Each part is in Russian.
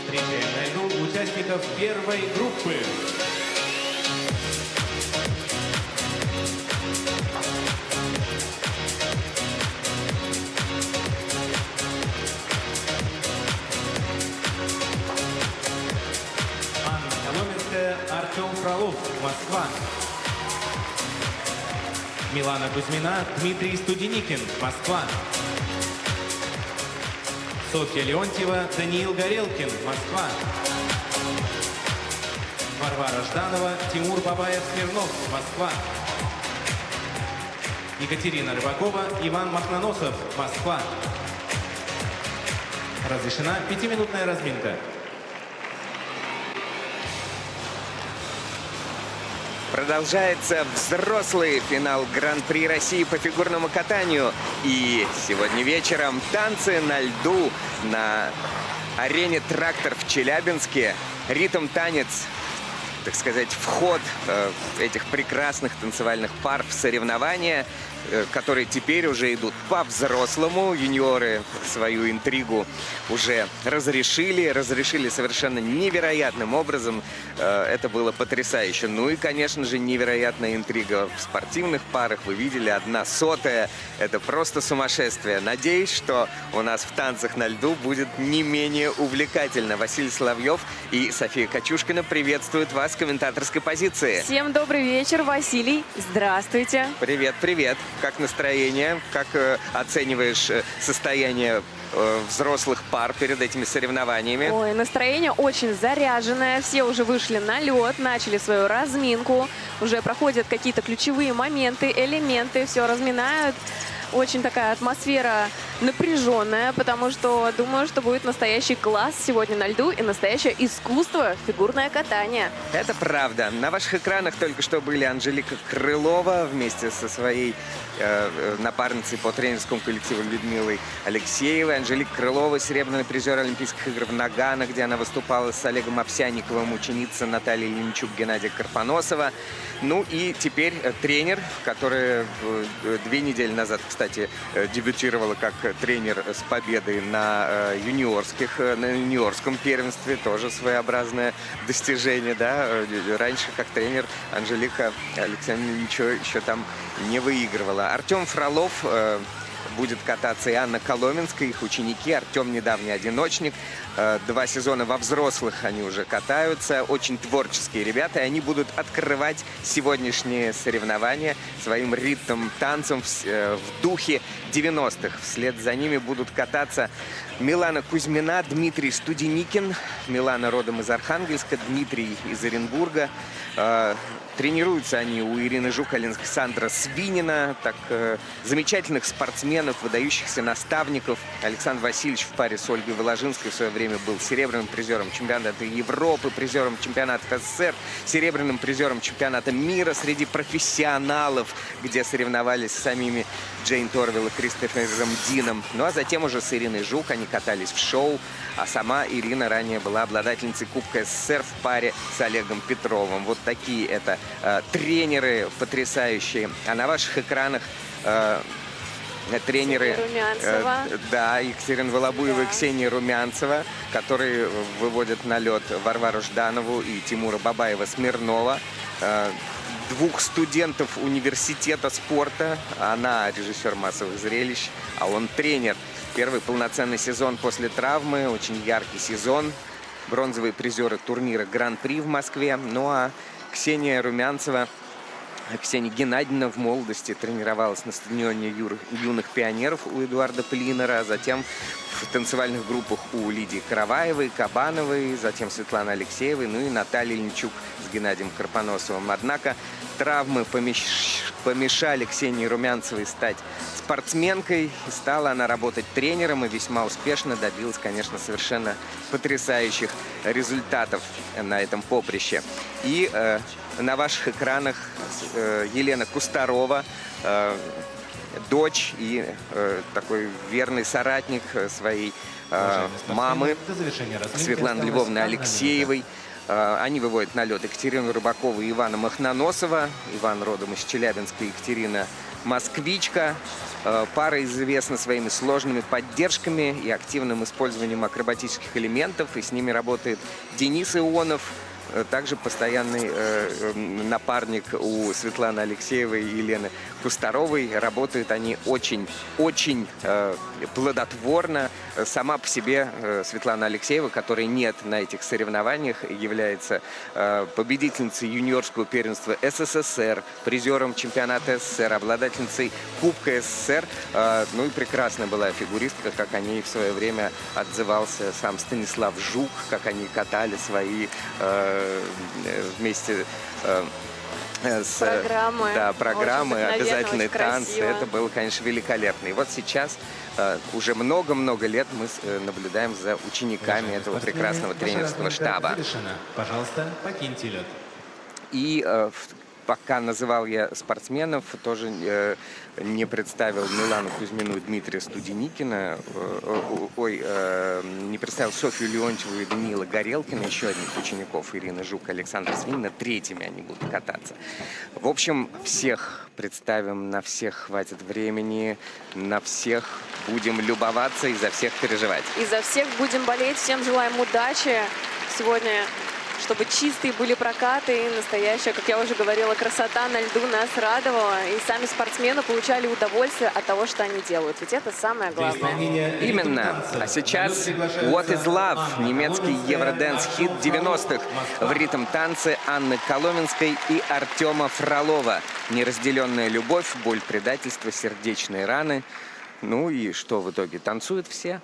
Встречаем на льду участников первой группы. Анна Коломенская, Артем Фролов, Москва. Милана Кузьмина, Дмитрий Студеникин, Москва. Софья Леонтьева, Даниил Горелкин, Москва. Варвара Жданова, Тимур Бабаев-Смирнов, Москва. Екатерина Рыбакова, Иван Махноносов, Москва. Разрешена 5-минутная разминка. Продолжается взрослый финал Гран-при России по фигурному катанию. И сегодня вечером танцы на льду на арене «Трактор» в Челябинске. Ритм-танец, так сказать, вход этих прекрасных танцевальных пар в соревнования, которые теперь уже идут по-взрослому. Юниоры свою интригу уже разрешили совершенно невероятным образом. Это было потрясающе. Ну и, конечно же, невероятная интрига в спортивных парах. Вы видели, 1/100. Это просто сумасшествие. Надеюсь, что у нас в танцах на льду будет не менее увлекательно. Василий Соловьев и София Качушкина приветствуют вас с комментаторской позиции. Всем добрый вечер, Василий. Здравствуйте. Привет, привет. Как настроение? Как оцениваешь состояние взрослых пар перед этими соревнованиями? Ой, настроение очень заряженное. Все уже вышли на лед, начали свою разминку. Уже проходят какие-то ключевые моменты, элементы, все разминают. Очень такая атмосфера напряженная, потому что думаю, что будет настоящий класс сегодня на льду и настоящее искусство фигурное катание. Это правда. На ваших экранах только что были Анжелика Крылова вместе со своей напарницей по тренерскому коллективу Людмилой Алексеевой. Анжелика Крылова, серебряный призер Олимпийских игр в Нагано, где она выступала с Олегом Овсянниковым, ученица Натальи Ленчук, Геннадия Карпоносова. Ну и теперь тренер, который 2 недели назад, кстати, дебютировала как тренер с победой на юниорском первенстве. Тоже своеобразное достижение, да. Раньше как тренер Анжелика Александровна ничего еще там не выигрывала. Артем Фролов будет кататься, и Анна Коломенская, их ученики. Артем недавний одиночник. 2 сезона во взрослых они уже катаются. Очень творческие ребята, и они будут открывать сегодняшние соревнования своим ритмом, танцем в духе 90-х. Вслед за ними будут кататься Милана Кузьмина, Дмитрий Студеникин. Милана родом из Архангельска, Дмитрий из Оренбурга. Тренируются они у Ирины Жук, Александра Свинина, так замечательных спортсменов, выдающихся наставников. Александр Васильевич в паре с Ольгой Воложинской в свое время был серебряным призером чемпионата Европы, призером чемпионата СССР, серебряным призером чемпионата мира среди профессионалов, где соревновались с самими Джейн Торвилл и Кристофером Дином. Ну а затем уже с Ириной Жук они катались в шоу, а сама Ирина ранее была обладательницей Кубка СССР в паре с Олегом Петровым. Вот такие это тренеры потрясающие. А на ваших экранах тренеры, да, Екатерина Волобуева и Ксения Румянцева, которые выводят на лед Варвару Жданову и Тимура Бабаева-Смирнова. 2 студентов университета спорта. Она режиссер массовых зрелищ, а он тренер. Первый полноценный сезон после травмы, очень яркий сезон. Бронзовые призеры турнира Гран-при в Москве. Ну а Ксения Румянцева, Ксения Геннадьевна в молодости тренировалась на стадионе юных пионеров у Эдуарда Плинера, а затем в танцевальных группах у Лидии Караваевой, Кабановой, затем Светланы Алексеевой, ну и Натальи Ленчук с Геннадием Карпоносовым. Однако травмы помешали Ксении Румянцевой стать спортсменкой. И стала она работать тренером и весьма успешно добилась, конечно, совершенно потрясающих результатов на этом поприще. И на ваших экранах Елена Кустарова, дочь и такой верный соратник своей мамы Светланы Львовны Алексеевой. Они выводят на лед Екатерину Рыбакову и Ивана Махноносова. Иван родом из Челябинска, Екатерина москвичка. Пара известна своими сложными поддержками и активным использованием акробатических элементов. И с ними работает Денис Ионов, также постоянный напарник у Светланы Алексеевой и Елены Кустаровой. Работают они очень плодотворно. Сама по себе Светлана Алексеева, которой нет на этих соревнованиях, является победительницей юниорского первенства СССР, призером чемпионата СССР, обладательницей Кубка СССР. Ну и прекрасная была фигуристка, как о ней в свое время отзывался сам Станислав Жук, как они катали свои вместе с программы, обязательные танцы. Это было, конечно, великолепно. И вот сейчас уже много-много лет мы наблюдаем за учениками этого прекрасного тренерского штаба. Пожалуйста, покиньте лед. И пока называл я спортсменов, тоже не представил Милану Кузьмину и Дмитрия Студеникина, не представил Софью Леонтьеву и Даниила Горелкина, еще одних учеников, Ирины Жук, Александра Свинина. Третьими они будут кататься. В общем, всех представим, на всех хватит времени, на всех будем любоваться и за всех переживать. И за всех будем болеть. Всем желаем удачи сегодня, чтобы чистые были прокаты и настоящая, как я уже говорила, красота на льду нас радовала. И сами спортсмены получали удовольствие от того, что они делают. Ведь это самое главное. Именно. А сейчас What is Love, немецкий евродэнс-хит 90-х в ритм танцы Анны Коломенской и Артема Фролова. Неразделенная любовь, боль предательства, сердечные раны. Ну и что в итоге? Танцуют все.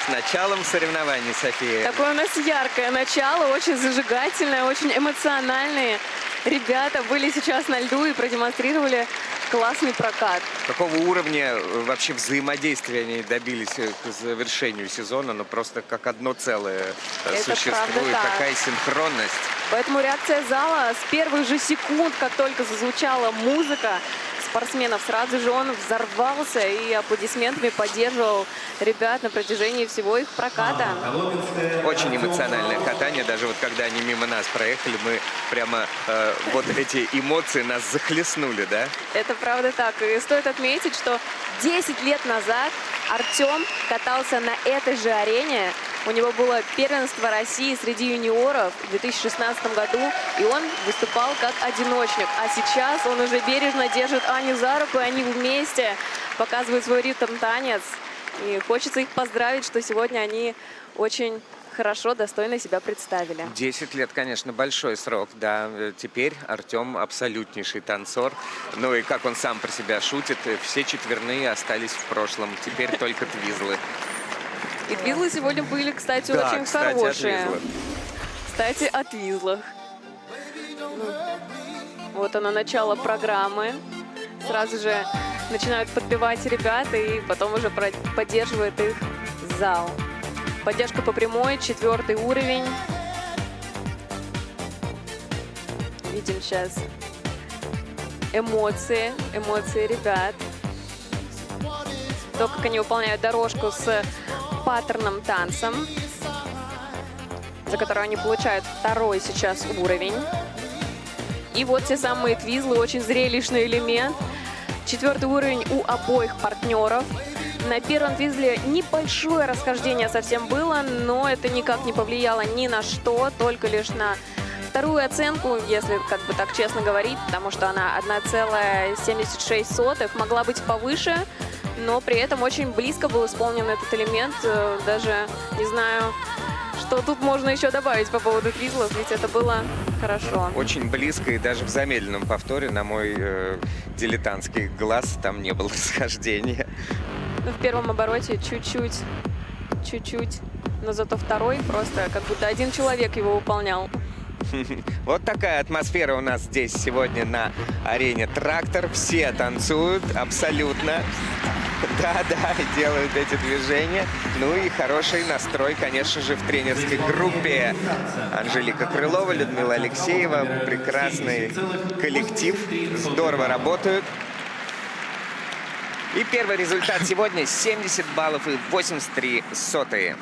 с началом соревнований, София. Такое у нас яркое начало, очень зажигательное, очень эмоциональные. Ребята были сейчас на льду и продемонстрировали классный прокат. Какого уровня вообще взаимодействия они добились к завершению сезона? Ну, просто как одно целое Это существует. правда так. Такая синхронность. Поэтому реакция зала с первых же секунд, как только зазвучала музыка спортсменов, сразу же он взорвался и аплодисментами поддерживал ребят на протяжении всего их проката. Очень эмоциональное катание. Даже вот когда они мимо нас проехали, мы прямо вот эти эмоции нас захлестнули, да? Это правда так. И стоит отметить, что 10 лет назад Артем катался на этой же арене. У него было первенство России среди юниоров в 2016 году, и он выступал как одиночник. А сейчас он уже бережно держит Аню за руку, и они вместе показывают свой ритм-танец. И хочется их поздравить, что сегодня они очень хорошо, достойно себя представили. 10 лет, конечно, большой срок, да. Теперь Артем абсолютнейший танцор. Ну и как он сам про себя шутит, все четверные остались в прошлом. Теперь только твизлы. И твизлы сегодня были, кстати, Да, очень кстати, хорошие. от твизлов. Кстати, о твизлах. Вот оно, начало программы. Сразу же начинают подпевать ребята, и потом уже поддерживает их зал. Поддержка по прямой, 4-й уровень. Видим сейчас эмоции ребят. То, как они выполняют дорожку с паттерном танцем, за который они получают 2-й сейчас уровень. И вот те самые твизлы, очень зрелищный элемент. 4-й уровень у обоих партнеров. На первом твизле небольшое расхождение совсем было, но это никак не повлияло ни на что, только лишь на 2-ю оценку, если как бы так честно говорить, потому что она 1,76, могла быть повыше, но при этом очень близко был исполнен этот элемент. Даже не знаю, что тут можно еще добавить по поводу твизлов, ведь это было хорошо. Очень близко, и даже в замедленном повторе, на мой дилетантский глаз, там не было расхождения. Ну, в первом обороте чуть-чуть, но зато 2-й просто как будто один человек его выполнял. Вот такая атмосфера у нас здесь сегодня на арене «Трактор». Все танцуют абсолютно. Да, делают эти движения. Ну и хороший настрой, конечно же, в тренерской группе. Анжелика Крылова, Людмила Алексеева. Прекрасный коллектив. Здорово работают. И первый результат сегодня 70 баллов и 83 сотые.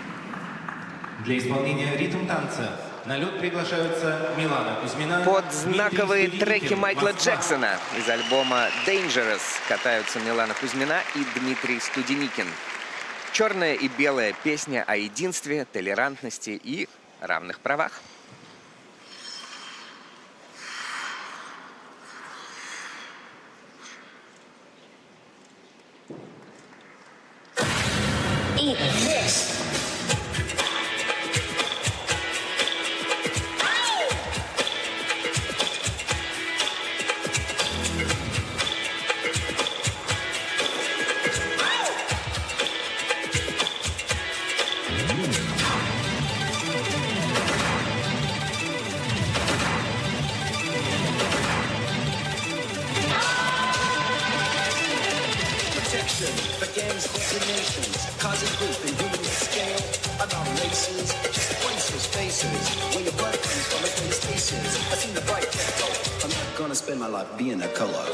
Для исполнения ритм-танца на лед приглашаются Милана Кузьмина. Под Дмитрий знаковые Студеникин, треки Майкла Москва. Джексона из альбома Dangerous катаются Милана Кузьмина и Дмитрий Студеникин. Черная и белая песня о единстве, толерантности и равных правах. Protection for gangs, nations, causing grief and human scale. Abominations, just pointless faces. Where your blood comes from, it makes faces. I seen the bright red color. I'm not gonna spend my life being a color.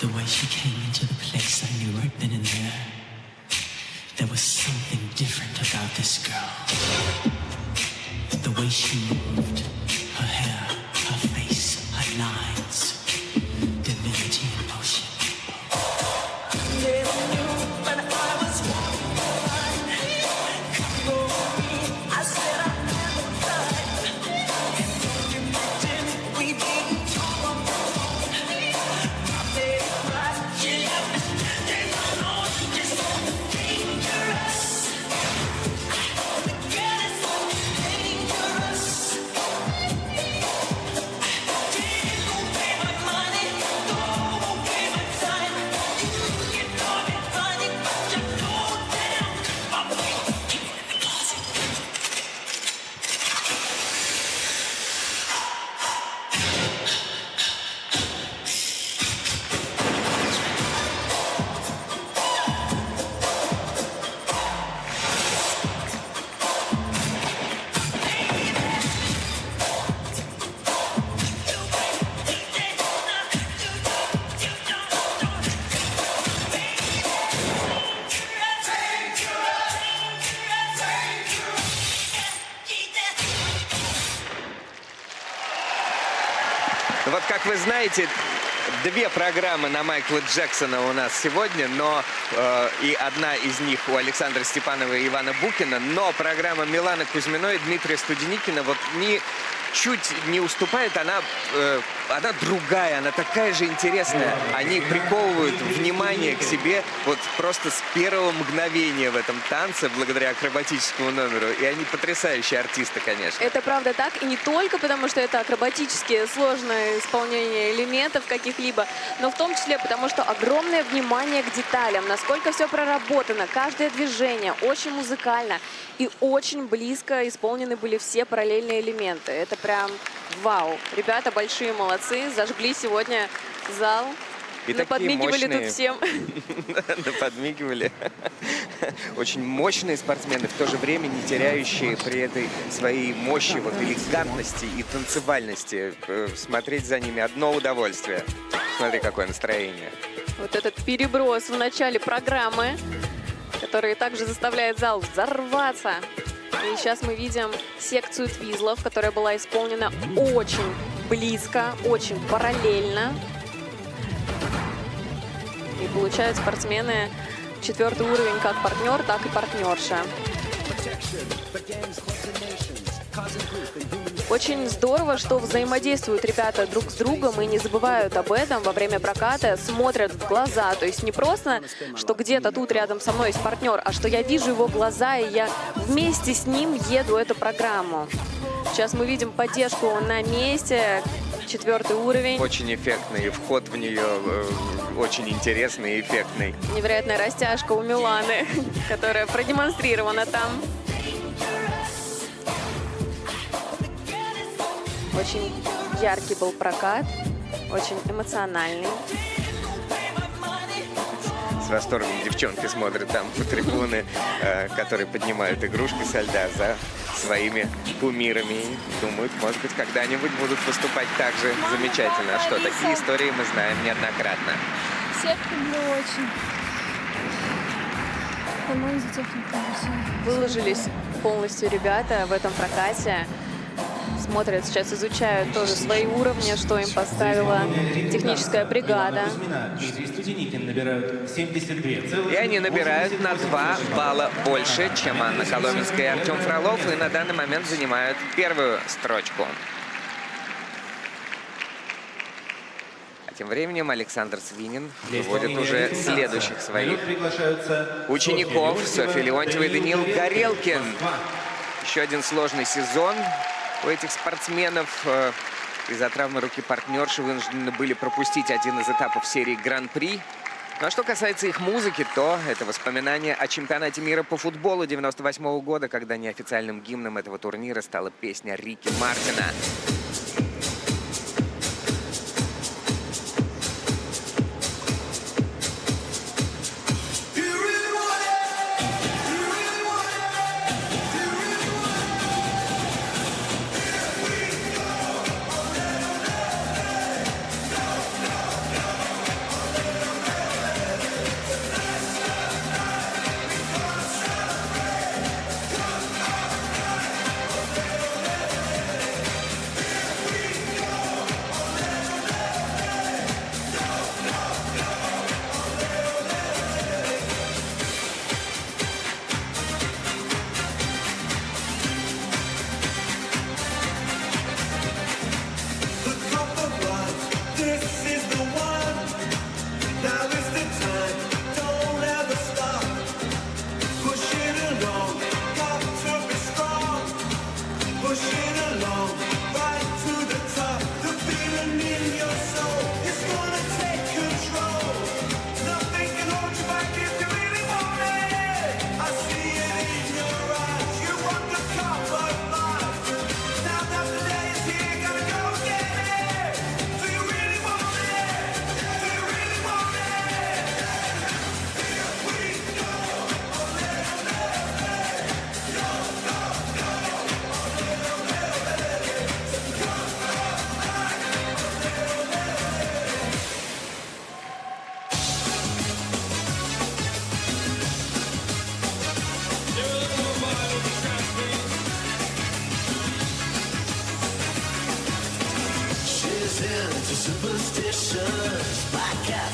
The way she came into the place, I knew right then and there. There was something different about this girl. The way she moved, her hair, her face, her lines, divinity in motion. Вот как вы знаете, две программы на Майкла Джексона у нас сегодня, но и одна из них у Александра Степанова и Ивана Букина, но программа Миланы Кузьминой и Дмитрия Студеникина вот чуть не уступает, она другая, она такая же интересная. Они приковывают внимание к себе вот просто с первого мгновения в этом танце, благодаря акробатическому номеру. И они потрясающие артисты, конечно. Это правда так, и не только потому, что это акробатические сложное исполнение элементов каких-либо, но в том числе потому, что огромное внимание к деталям, насколько все проработано, каждое движение очень музыкально и очень близко исполнены были все параллельные элементы. Это прям вау. Ребята большие молодцы, зажгли сегодня зал. И подмигивали мощные. тут всем. Да, подмигивали. Очень мощные спортсмены, в то же время не теряющие при этой своей мощи, вот элегантности и танцевальности. Смотреть за ними одно удовольствие. Смотри, какое настроение. Вот этот переброс в начале программы, который также заставляет зал взорваться. И сейчас мы видим секцию твизлов, которая была исполнена очень близко, очень параллельно. И получают спортсмены 4-й уровень как партнер, так и партнерша. Очень здорово, что взаимодействуют ребята друг с другом и не забывают об этом во время проката, смотрят в глаза. То есть не просто, что где-то тут рядом со мной есть партнер, а что я вижу его глаза, и я вместе с ним еду эту программу. Сейчас мы видим поддержку на месте, 4-й уровень. Очень эффектный, и вход в нее очень интересный и эффектный. Невероятная растяжка у Миланы, которая продемонстрирована там. Очень яркий был прокат, очень эмоциональный. С восторгом девчонки смотрят там по трибуны, которые поднимают игрушки со льда за своими кумирами. И думают, может быть, когда-нибудь будут выступать так же замечательно. А что, такие истории мы знаем неоднократно. Сетка была очень. По-моему, за технику. Выложились полностью ребята в этом прокате. Смотрят, сейчас изучают тоже свои уровни, что им поставила техническая бригада. Дмитрий Студеникин набирают 72. И они набирают на 2 балла больше, чем Анна Коломенская и Артем Фролов, и на данный момент занимают первую строчку. А тем временем Александр Свинин выводит уже следующих своих учеников. Софья Леонтьева и Даниил Горелкин. Еще один сложный сезон у этих спортсменов. Из-за травмы руки партнерши вынуждены были пропустить один из этапов серии Гран-при. Ну а что касается их музыки, то это воспоминания о чемпионате мира по футболу 98-го года, когда неофициальным гимном этого турнира стала песня Рики Мартина.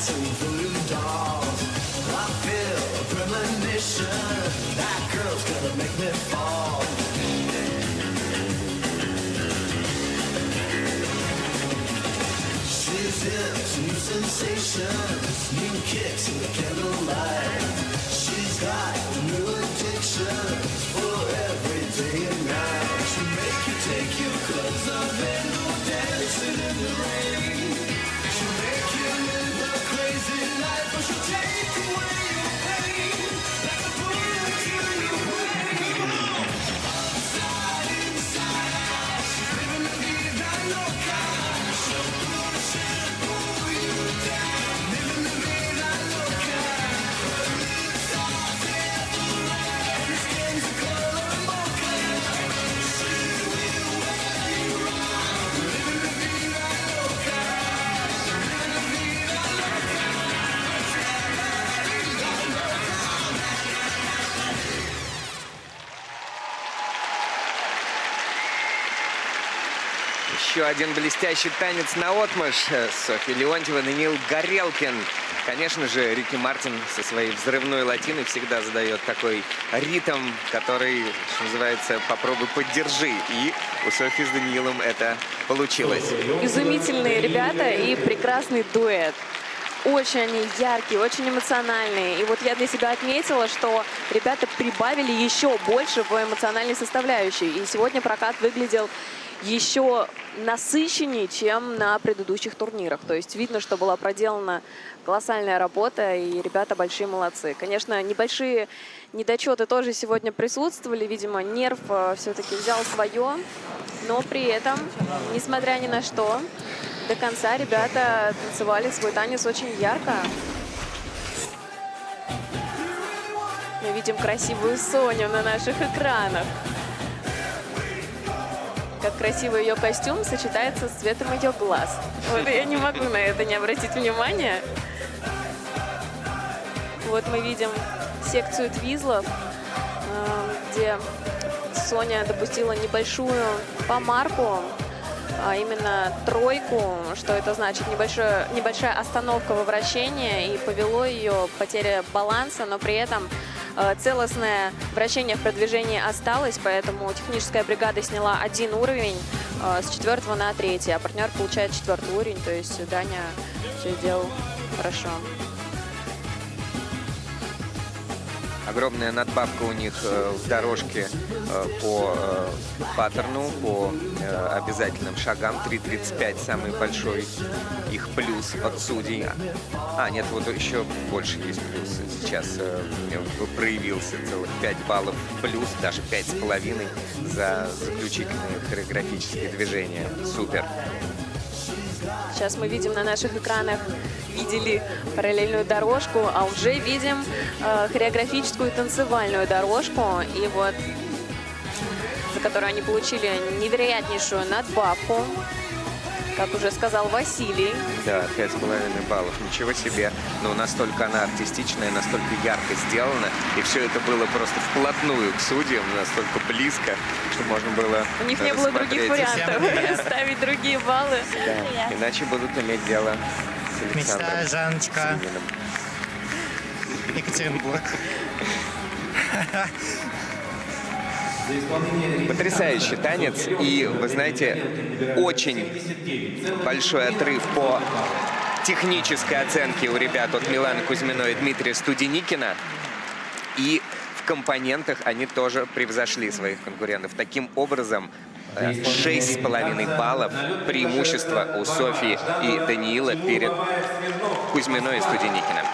dancing voodoo dolls. I feel a premonition. That girl's gonna make me fall. She's into new sensations, new kicks in the candlelight. She's got new addictions for every day and night. She'll make you take your clothes off and go dancing in the rain. She'll make you live a crazy life, or she'll take away your pain like a bullet to your brain. Upside, inside out, she's living la vida loca. She'll push and pull you down, living la vida loca. Her lips are everywhere, her skin's a color mocha. She will wear you wrong, living la vida loca. Living la vida Еще один блестящий танец наотмашь. Софья Леонтьева, Даниил Горелкин. Конечно же, Рики Мартин со своей взрывной латиной всегда задает такой ритм, который, что называется, попробуй поддержи. И у Софьи с Даниилом это получилось. Изумительные ребята и прекрасный дуэт. Очень они яркие, очень эмоциональные. И вот я для себя отметила, что ребята прибавили еще больше в эмоциональной составляющей. И сегодня прокат выглядел еще насыщеннее, чем на предыдущих турнирах. То есть видно, что была проделана колоссальная работа, и ребята большие молодцы. Конечно, небольшие недочеты тоже сегодня присутствовали. Видимо, нерв все-таки взял свое. Но при этом, несмотря ни на что, до конца ребята танцевали свой танец очень ярко. Мы видим красивую Соню на наших экранах. Как красиво ее костюм сочетается с цветом ее глаз. Вот я не могу на это не обратить внимания. Вот мы видим секцию твизлов, где Соня допустила небольшую помарку, а именно тройку. Что это значит? Небольшая остановка во вращении, и повело ее потеря баланса, но при этом целостное вращение в продвижении осталось, поэтому техническая бригада сняла один уровень с 4 на 3, а партнер получает 4 уровень, то есть Даня все сделал хорошо. Огромная надбавка у них в дорожке по паттерну, по обязательным шагам. 3.35 самый большой их плюс от судей. Нет, вот еще больше есть плюс. Сейчас проявился целых 5 баллов плюс, даже 5,5 за заключительные хореографические движения. Супер. Сейчас мы видим на наших экранах, видели параллельную дорожку, а уже видим хореографическую танцевальную дорожку. И вот за которую они получили невероятнейшую надбавку, как уже сказал Василий. Да, 5,5 баллов. Ничего себе. Но настолько она артистичная, настолько ярко сделана. И все это было просто вплотную к судьям, настолько близко, что можно было У них не было других рассмотреть. вариантов ставить другие баллы. Да, иначе будут иметь дело с Мечта, Александром Жанночка, Семиным. Екатеринбург. Потрясающий танец. И, вы знаете, очень большой отрыв по технической оценке у ребят от Миланы Кузьминой и Дмитрия Студеникина. И в компонентах они тоже превзошли своих конкурентов. Таким образом, 6,5 баллов преимущества у Софьи и Даниила перед Кузьминой и Студеникиным.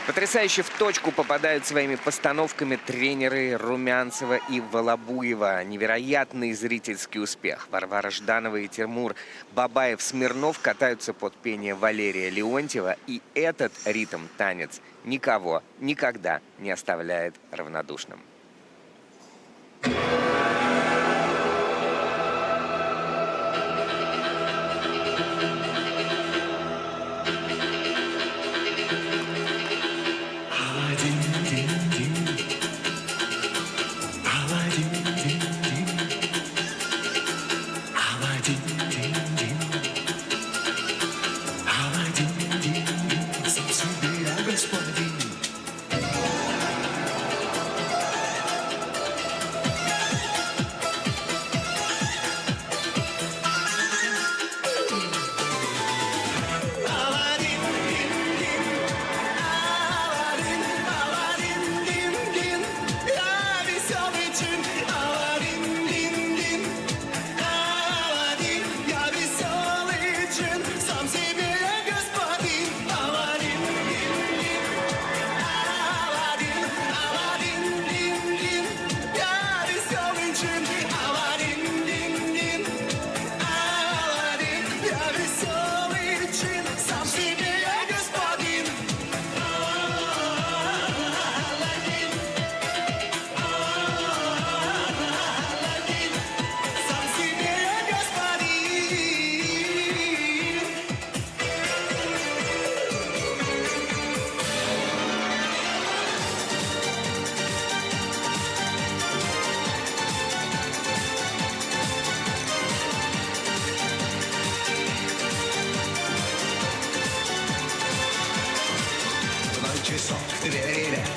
Потрясающе в точку попадают своими постановками тренеры Румянцева и Волобуева. Невероятный зрительский успех. Варвара Жданова и Тимур Бабаев-Смирнов катаются под пение Валерия Леонтьева. И этот ритм-танец никого никогда не оставляет равнодушным.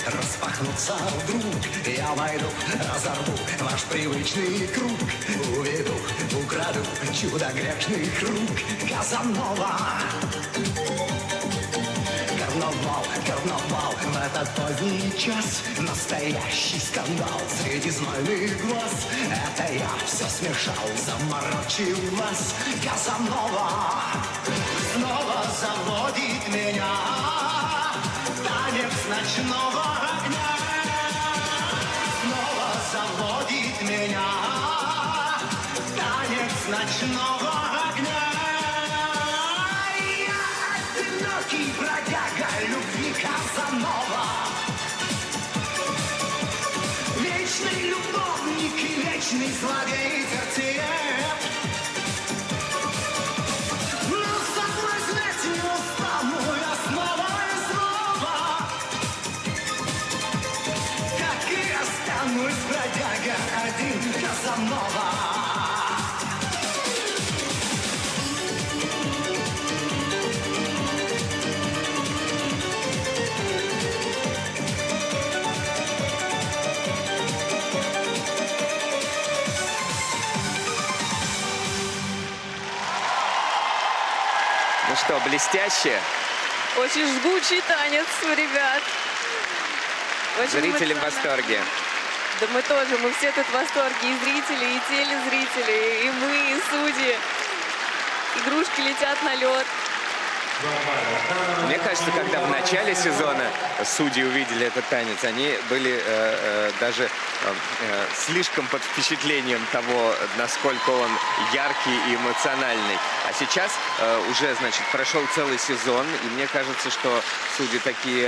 распахнутся вдруг. Я войду, разорву ваш привычный круг. Уведу, украду чудо грешных рук. Казанова. Карнавал, карнавал, в этот поздний час настоящий скандал среди знойных глаз. Это я все смешал, заморочил вас. Казанова снова заводит меня. Танец ночного огня снова заводит меня. Танец ночного огня. Я одинокий бродяга любви Казанова. Вечный любовник и вечный злодей Тертьев. Но соблазнять не устану я снова и снова. Так и останусь бродяга один Казанова. Ну что, блестяще. Очень жгучий танец у ребят. Очень Зрители в эмоционально. восторге. Да мы тоже, мы все тут в восторге. И зрители, и телезрители, и мы, и судьи. Игрушки летят на лед. Мне кажется, когда в начале сезона судьи увидели этот танец, они были даже слишком под впечатлением того, насколько он яркий и эмоциональный. А сейчас уже, значит, прошел целый сезон, и мне кажется, что судьи такие,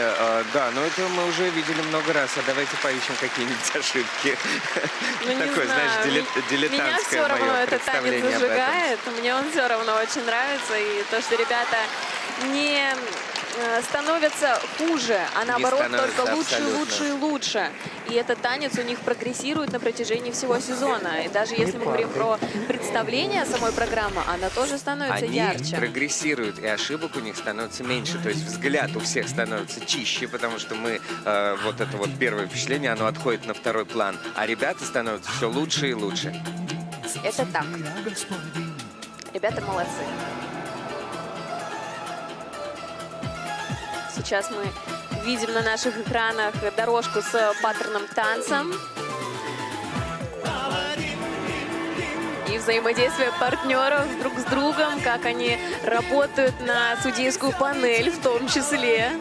да, ну это мы уже видели много раз, а давайте поищем какие-нибудь ошибки. Ну, не Такое, знаю. знаешь, Меня дилетантское все равно мое этот танец представление об этом. зажигает. Мне он все равно очень нравится. И то, что ребята не становятся хуже, а наоборот становятся только лучше, абсолютно. лучше и лучше. И этот танец у них прогрессирует на протяжении всего сезона. И даже если мы говорим про представление самой программы, она тоже становится Они ярче. прогрессируют, и ошибок у них становится меньше. То есть взгляд у всех становится чище, потому что мы, вот это вот первое впечатление, оно отходит на второй план. А ребята становятся все лучше и лучше. Это так. Ребята молодцы. Сейчас мы видим на наших экранах дорожку с паттерном танцем. И взаимодействие партнеров друг с другом, как они работают на судейскую панель в том числе.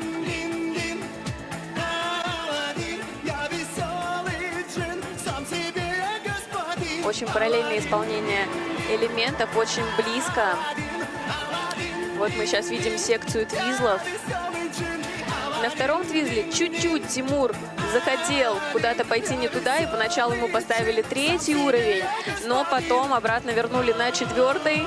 Очень параллельное исполнение элементов, очень близко. Вот мы сейчас видим секцию твизлов. На втором твизле чуть-чуть Тимур захотел куда-то пойти не туда, и поначалу ему поставили 3-й уровень, но потом обратно вернули на 4-й.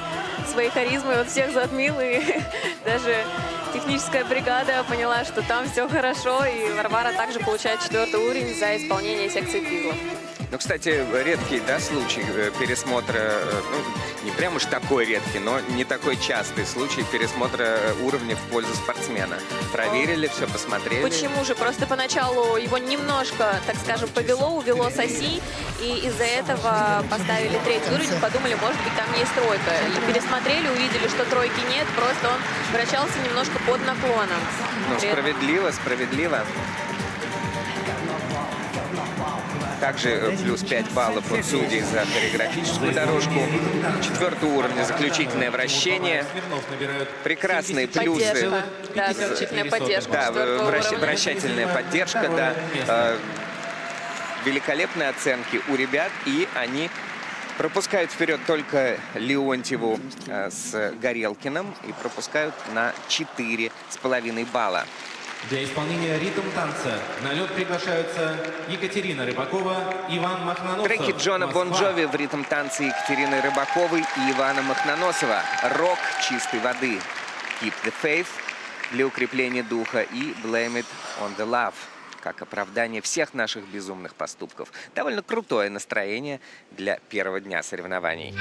Своей харизмой он всех затмил, и даже техническая бригада поняла, что там все хорошо, и Варвара также получает 4-й уровень за исполнение секции твизлов. Ну, кстати, редкий, да, случай пересмотра, ну, не прям уж такой редкий, но не такой частый случай пересмотра уровня в пользу спортсмена. Проверили, все посмотрели. Почему же? Просто поначалу его немножко, так скажем, увело с оси, и из-за этого поставили 3-й уровень, подумали, может быть, там есть тройка. И пересмотрели, увидели, что тройки нет, просто он вращался немножко под наклоном. Ну, При этом- справедливо, справедливо. Также плюс 5 баллов от судей за хореографическую дорожку. 4-й уровень, заключительное вращение. Смирнов набирают Прекрасные 70. плюсы. Поддержка. Да, заключительная поддержка. Да, 4-го уровня. вращательная поддержка, да. Великолепные оценки у ребят, и они пропускают вперед только Леонтьеву с Горелкиным и пропускают на 4,5 балла. Для исполнения ритм танца на лед приглашаются Екатерина Рыбакова, Иван Махноносов. Треки Джона Бон Москва. Джови в ритм танца Екатерины Рыбаковой и Ивана Махноносова. Рок чистой воды. Keep the Faith для укрепления духа и Blame It on the Love как оправдание всех наших безумных поступков. Довольно крутое настроение для первого дня соревнований.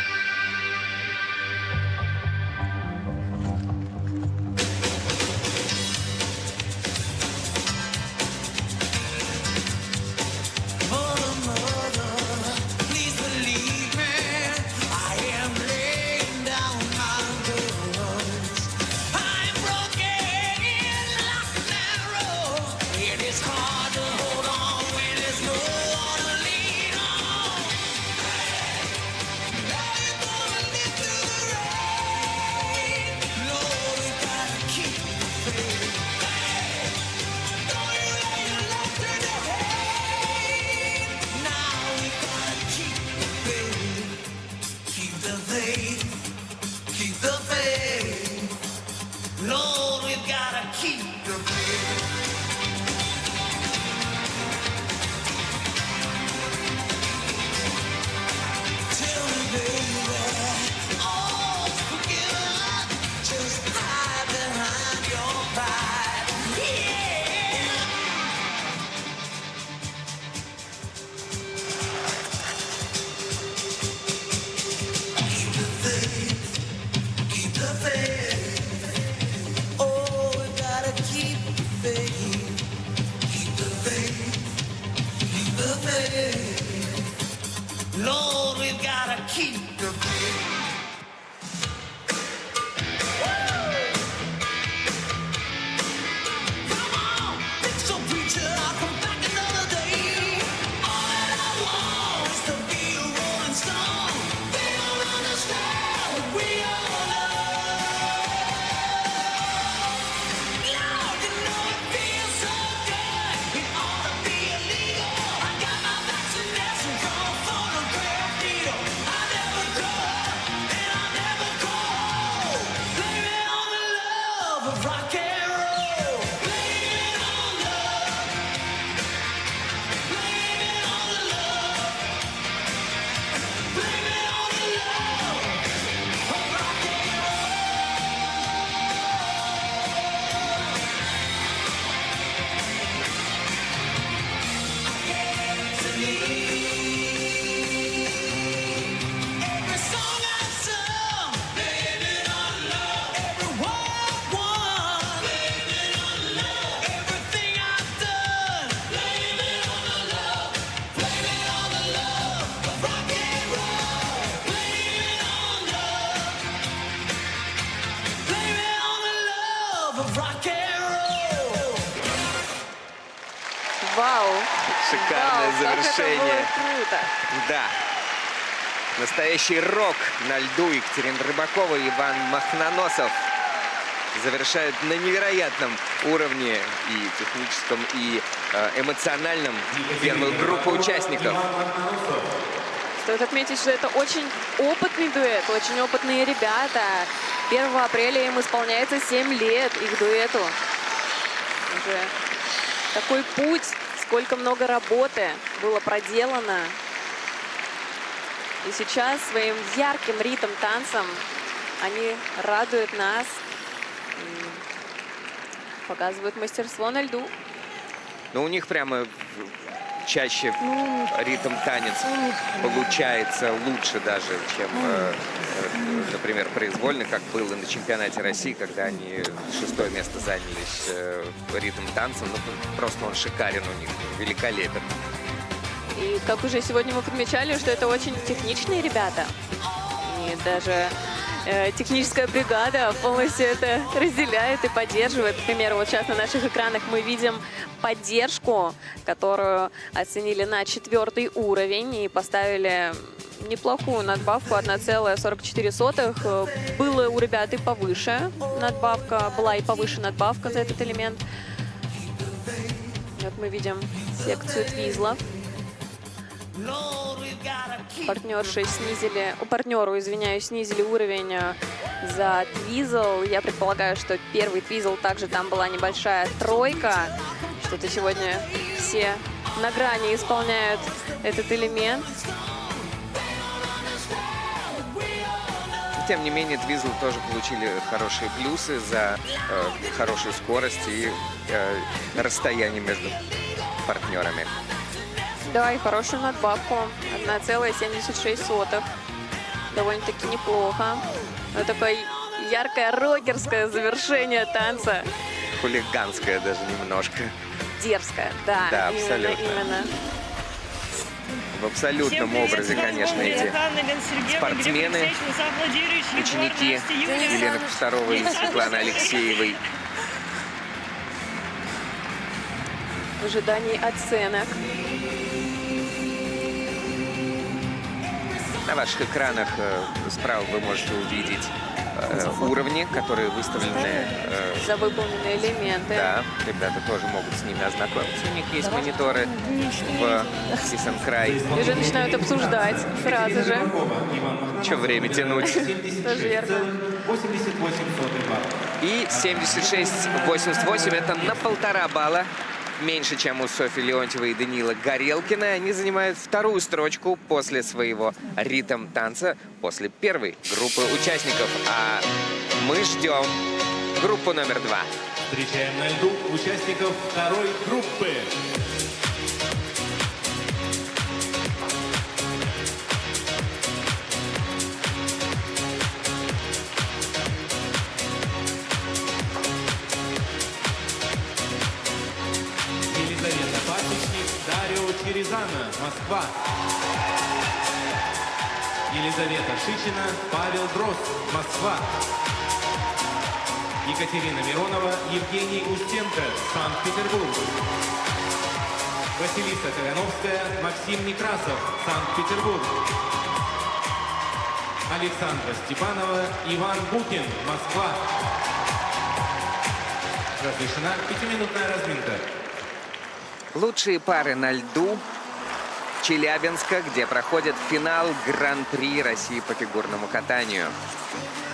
of rock and roll. Вау! Шикарное Вау, как это завершение. было круто! Да. Настоящий рок на льду. Екатерина Рыбакова и Иван Махноносов завершают на невероятном уровне и техническом, и эмоциональном первую группу участников. Иван Махноносов. Стоит отметить, что это очень опытный дуэт, очень опытные ребята. 1 апреля им исполняется 7 лет, их дуэту. Уже такой путь, сколько много работы было проделано. И сейчас своим ярким ритм-танцем они радуют нас, и показывают мастерство на льду. Но у них прямо чаще ритм-танец получается лучше даже, чем, например, произвольно, как было на чемпионате России, когда они 6-е место занялись ритм-танцем. Ну, просто он шикарен у них, великолепен. И как уже сегодня мы подмечали, что это очень техничные ребята. И даже техническая бригада полностью это разделяет и поддерживает. К примеру, вот сейчас на наших экранах мы видим поддержку, которую оценили на 4-й уровень и поставили неплохую надбавку 1,44. Было у ребят и повыше надбавка, была и повыше надбавка за этот элемент. Вот мы видим секцию твизлов. Партнерши снизили, снизили уровень за твизл. Я предполагаю, что первый твизл также там была небольшая тройка. Что-то сегодня все на грани исполняют этот элемент. Тем не менее, твизл тоже получили хорошие плюсы за хорошую скорость и расстояние между партнерами. Да, и хорошую надбавку. 1,76. Довольно-таки неплохо. Вот такое яркое рокерское завершение танца. Хулиганское даже немножко. Дерзкое, да, Да, именно, абсолютно. именно. В абсолютном образе, конечно, эти спортсмены, ученики Елены Кустаровой и Светланы Алексеевой. В ожидании оценок. На ваших экранах справа вы можете увидеть уровни, которые выставлены. За выполненные элементы. Да, ребята тоже могут с ними ознакомиться. У них есть мониторы в Сисенкрай. И уже начинают обсуждать сразу же. Что время тянуть? Тоже верно. 76,88 балла. И 76,88 это на 1,5 балла. Меньше, чем у Софьи Леонтьевой и Даниила Горелкина. Они занимают 2-ю строчку после своего ритм-танца, после первой группы участников. А мы ждем группу номер 2. Встречаем на льду участников 2-й группы. Елизавета Пасечник, Дарио Черезана, Москва. Елизавета Шичина, Павел Дрозд, Москва. Екатерина Миронова, Евгений Устенко, Санкт-Петербург. Василиса Кагановская, Максим Некрасов, Санкт-Петербург. Александра Степанова, Иван Букин, Москва. Разрешена 5-минутная разминка. Лучшие пары на льду Челябинска, где проходит финал Гран-при России по фигурному катанию.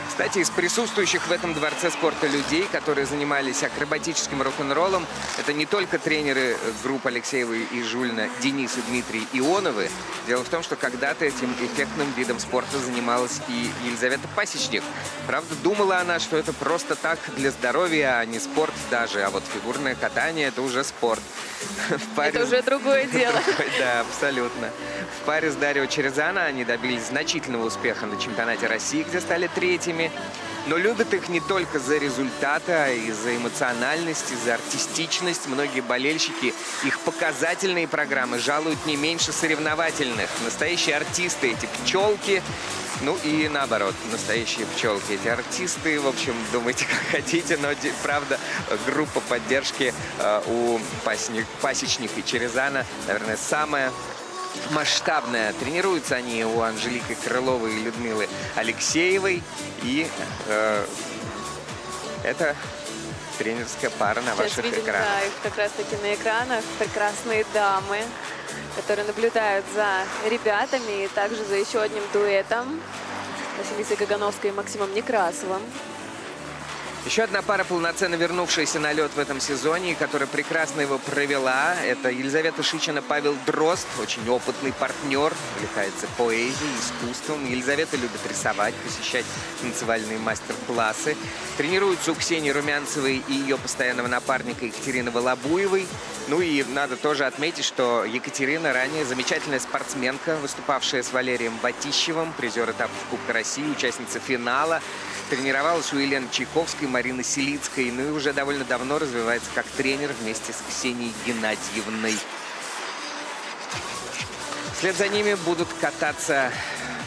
Кстати, из присутствующих в этом дворце спорта людей, которые занимались акробатическим рок-н-роллом, это не только тренеры групп Алексеевой и Жульна Денис и Дмитрий Ионовы. Дело в том, что когда-то этим эффектным видом спорта занималась и Елизавета Пасечник. Правда, думала она, что это просто так для здоровья, а не спорт даже. А вот фигурное катание – это уже спорт. Это уже другое дело. Да, абсолютно. В паре с Дарио Черезана они добились значительного успеха на чемпионате России, где стали 3-ми. Но любят их не только за результаты, а и за эмоциональность, и за артистичность. Многие болельщики их показательные программы жалуют не меньше соревновательных. Настоящие артисты, эти пчелки. Ну и наоборот, настоящие пчелки. Эти артисты, в общем, думайте как хотите, но правда группа поддержки у Пасечник и Черезана, наверное, самая масштабная. Тренируются они у Анжелики Крыловой и Людмилы Алексеевой. И это тренерская пара на Сейчас ваших видим, экранах. да, их как раз-таки на экранах. Прекрасные дамы, которые наблюдают за ребятами и также за еще одним дуэтом. Василисой Кагановской и Максимом Некрасовым. Еще одна пара, полноценно вернувшаяся на лед в этом сезоне, которая прекрасно его провела. Это Елизавета Шичина, Павел Дрозд, очень опытный партнер, увлекается поэзией, искусством. Елизавета любит рисовать, посещать танцевальные мастер-классы. Тренируется у Ксении Румянцевой и ее постоянного напарника Екатерины Волобуевой. Ну и надо тоже отметить, что Екатерина ранее замечательная спортсменка, выступавшая с Валерием Батищевым, призер этапов Кубка России, участница финала. Тренировалась у Елены Чайковской, Марины Селицкой, ну и уже довольно давно развивается как тренер вместе с Ксенией Геннадьевной. Вслед за ними будут кататься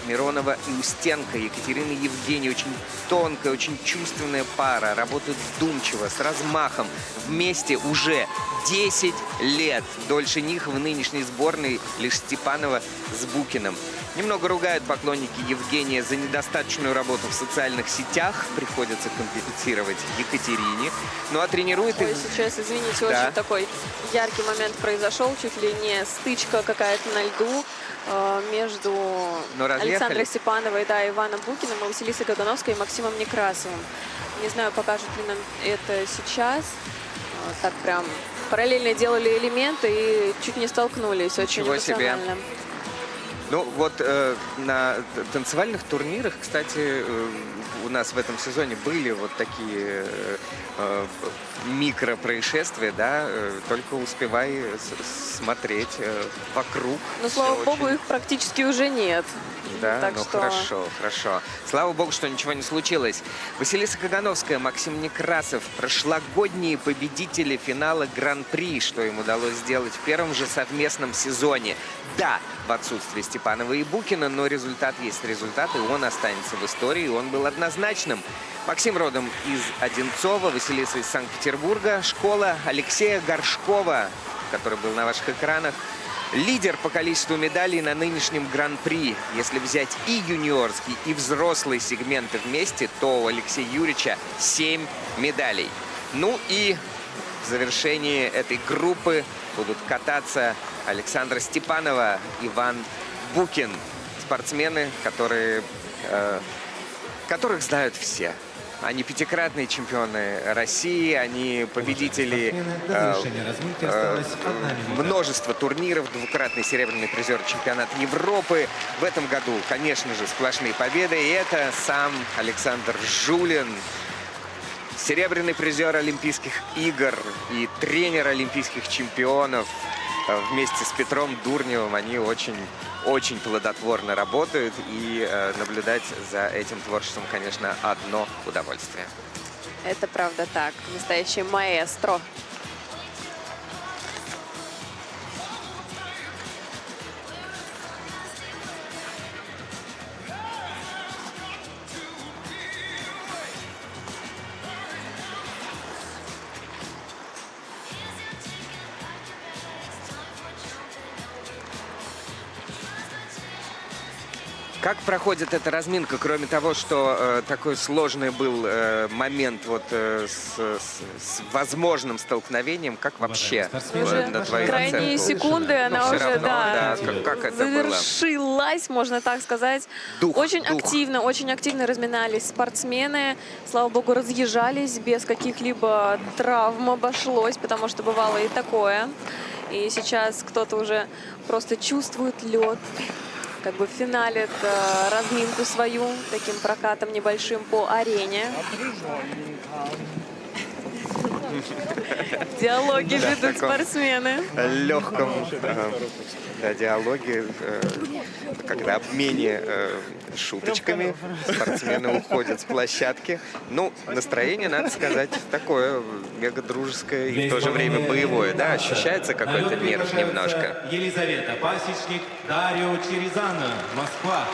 Миронова и Устенко. Екатерина и Евгений. Очень тонкая, очень чувственная пара. Работают вдумчиво, с размахом. Вместе уже 10 лет. Дольше них в нынешней сборной лишь Степанова с Букиным. Немного ругают поклонники Евгения за недостаточную работу в социальных сетях. Приходится компенсировать Екатерине. Ну а тренирует Ой, их... сейчас, извините, Да. очень такой яркий момент произошел. Чуть ли не стычка какая-то на льду между Но разъехались. Александрой Степановой, да, Иваном Букиным, и Василисой Кагановской и Максимом Некрасовым. Не знаю, покажут ли нам это сейчас. Так прям параллельно делали элементы и чуть не столкнулись. Очень Ничего себе. эмоционально. Ну вот на танцевальных турнирах, кстати, у нас в этом сезоне были вот такие микропроисшествия, да, только успевай смотреть вокруг. Но, слава Всё богу, очень- их практически уже нет. Да, Так ну что- хорошо, хорошо. Слава богу, что ничего не случилось. Василиса Кагановская, Максим Некрасов, прошлогодние победители финала Гран-при, что им удалось сделать в первом же совместном сезоне. Да, в отсутствии Степанова и Букина, но результат есть результат, и он останется в истории, и он был однозначным. Максим родом из Одинцова, Василиса из Санкт-Петербурга. Школа Алексея Горшкова, который был на ваших экранах. Лидер по количеству медалей на нынешнем Гран-при. Если взять и юниорский, и взрослый сегменты вместе, то у Алексея Юрьевича 7 медалей. Ну и в завершении этой группы будут кататься Александра Степанова, Иван Букин. Спортсмены, которых знают все. Они пятикратные чемпионы России, они победители Спортсмены, до завершения разминки осталась 1 минута. множество турниров, двукратный серебряный призер чемпионата Европы. В этом году, конечно же, сплошные победы. И это сам Александр Жулин, серебряный призер Олимпийских игр и тренер олимпийских чемпионов. Вместе с Петром Дурневым они очень плодотворно работают. И наблюдать за этим творчеством, конечно, одно удовольствие. Это правда так. Настоящий маэстро. Как проходит эта разминка, кроме того, что такой сложный был момент вот с возможным столкновением, как вообще спортсмены, Уже на твоих крайние оценках? секунды, Но она всё уже, равно, да, как это было? завершилась, можно так сказать. Дух. Очень активно разминались спортсмены. Слава богу, разъезжались без каких-либо травм, обошлось, потому что бывало и такое. И сейчас кто-то уже просто чувствует лед, как бы финалит разминку свою таким прокатом небольшим по арене. Диалоги Да, ведут таком спортсмены. Легком диалоге, когда обмене шуточками спортсмены уходят с площадки. Ну, настроение, надо сказать, такое мега дружеское и в то же время боевое, да, ощущается какой-то нерв немножко. Елизавета Пасечник, Дарио Черезана, Москва.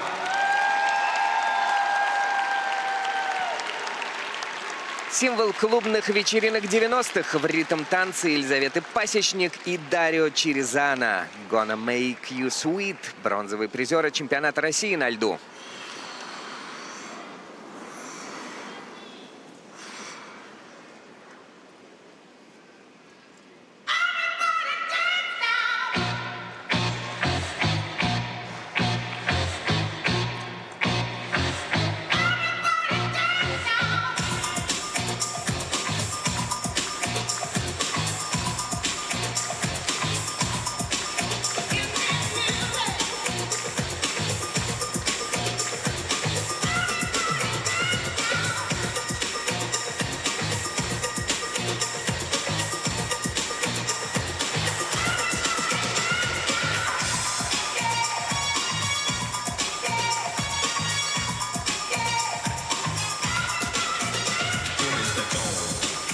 Символ клубных вечеринок 90-х в ритм танца Елизаветы Пасечник и Дарио Черезана. Gonna make you sweet. Бронзовые призеры чемпионата России на льду.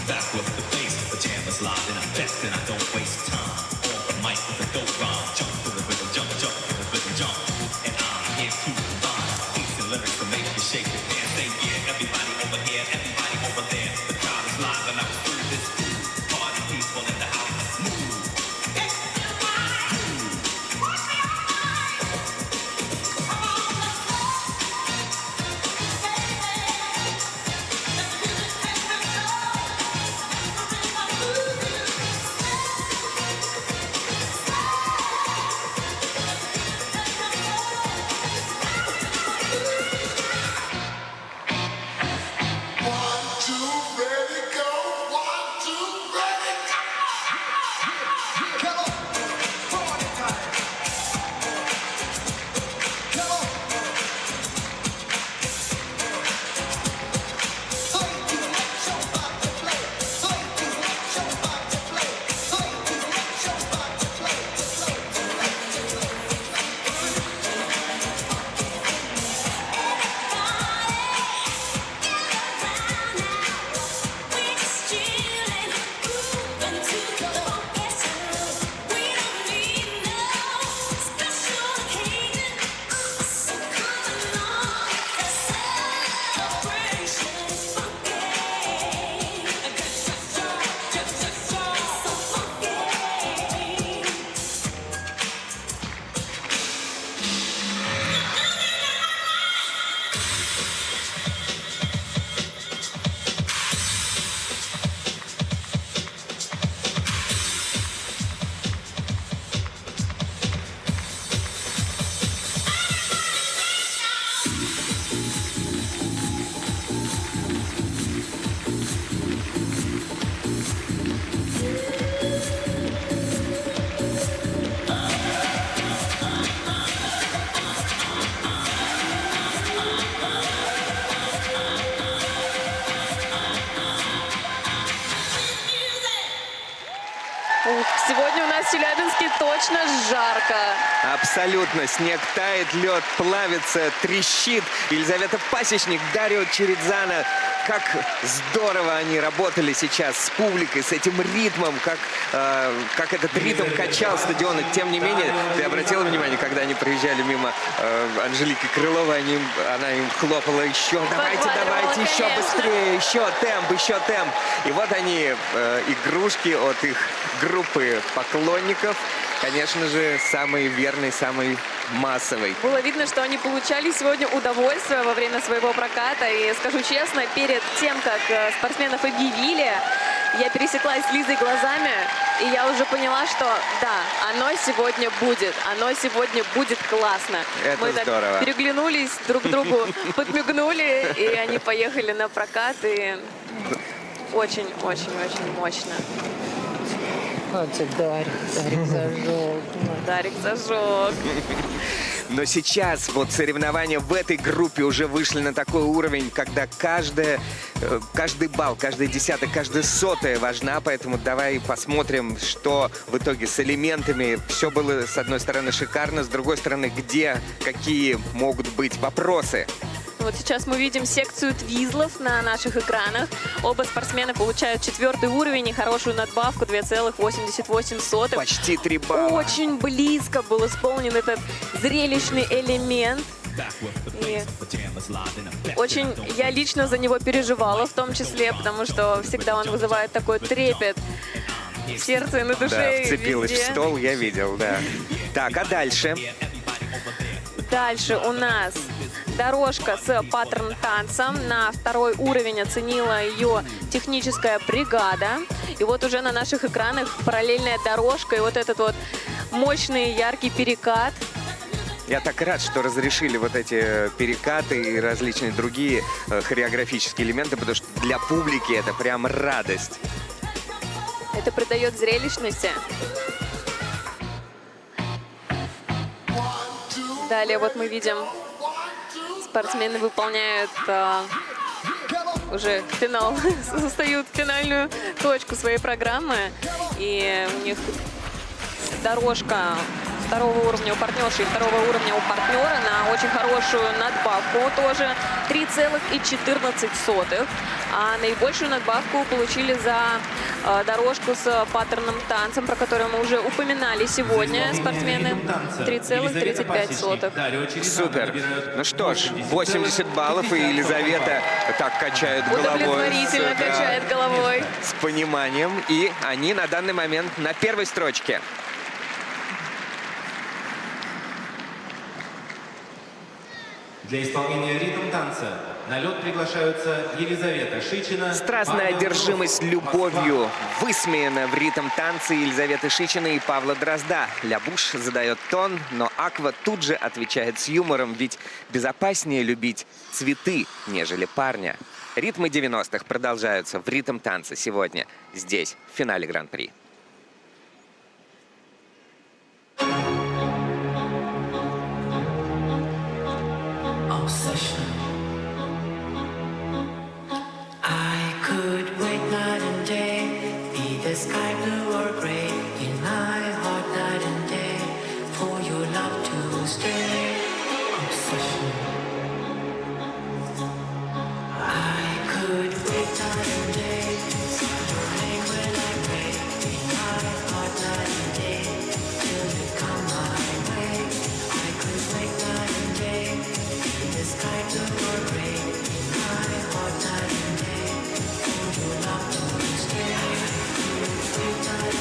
Back with the bass, the jam is live in effect, and I don't waste time. On the mic with a dope rhyme, jump to the rhythm, jump to the rhythm, jump. And I'm here to combine beats and lyrics to make you shake your dance. Say yeah, everybody over here, everybody over there. The crowd is live, and I was through this groove. Party people in the house, move. Ух, сегодня у нас в Челябинске точно жарко. Абсолютно. Снег тает, лед плавится, трещит. Елизавета Пасечник, Дарио Черезана. Как здорово они работали сейчас с публикой, с этим ритмом, как этот ритм качал стадион. И тем не менее, ты обратила внимание, когда они проезжали мимо Анжелики Крыловой, она им хлопала еще, давайте, еще быстрее, еще темп. И вот они, игрушки от их группы поклонников, конечно же, самые верные, самые массовой. Было видно, что они получали сегодня удовольствие во время своего проката. И скажу честно, перед тем, как спортсменов объявили, я пересеклась с Лизой глазами, и я уже поняла, что да, оно сегодня будет классно. Это Мы так здорово. переглянулись, друг другу подмигнули, и они поехали на прокат, и очень-очень-очень мощно. Дарик зажег. Но сейчас вот соревнования в этой группе уже вышли на такой уровень, когда каждый балл, каждый десяток, каждая сотая важна. Поэтому давай посмотрим, что в итоге с элементами. Все было, с одной стороны, шикарно, с другой стороны, какие могут быть вопросы. Вот сейчас мы видим секцию твизлов на наших экранах. Оба спортсмена получают 4-й уровень и хорошую надбавку 2,88. Почти 3 балла. Очень близко был исполнен этот зрелищный элемент. И очень я лично за него переживала, в том числе, потому что всегда он вызывает такой трепет в сердце и на душе. Да, и вцепилась в везде. стол, я видел, да. Так, а дальше? Дальше у нас дорожка с паттерн-танцем. На второй уровень оценила ее техническая бригада. И вот уже на наших экранах параллельная дорожка и вот этот вот мощный яркий перекат. Я так рад, что разрешили вот эти перекаты и различные другие хореографические элементы, потому что для публики это прям радость. Это придает зрелищности. Далее вот мы видим, спортсмены выполняют уже финал, создают финальную точку своей программы. И у них дорожка второго уровня у партнерши и второго уровня у партнера на очень хорошую надбавку, тоже 3,14. А наибольшую надбавку получили за дорожку с паттерном танцем, про которую мы уже упоминали сегодня, спортсмены. 3,35. Супер. Ну что ж, 80 баллов, и Елизавета так качает головой. Удовлетворительно Да, качает головой. с пониманием. И они на данный момент на первой строчке. Для исполнения ритм танца на лед приглашаются Елизавета Шичина. Страстная Павел одержимость Дрозд, любовью Москва. высмеяна в ритм танца Елизаветы Шичиной и Павла Дрозда. Лябуш задает тон, но Аква тут же отвечает с юмором, ведь безопаснее любить цветы, нежели парня. Ритмы 90-х продолжаются в ритм танца сегодня, здесь, в финале Гран-при. Obsession. I could wait night and day, be the sky blue or gray, in my heart night and day, for your love to stay. Obsession. I could wait night and day, see your name when I pray, in my heart night and day, till you come my way. I could wait night and day, the sky blue or gray, in my heart night and day, for your love to stay. Wait night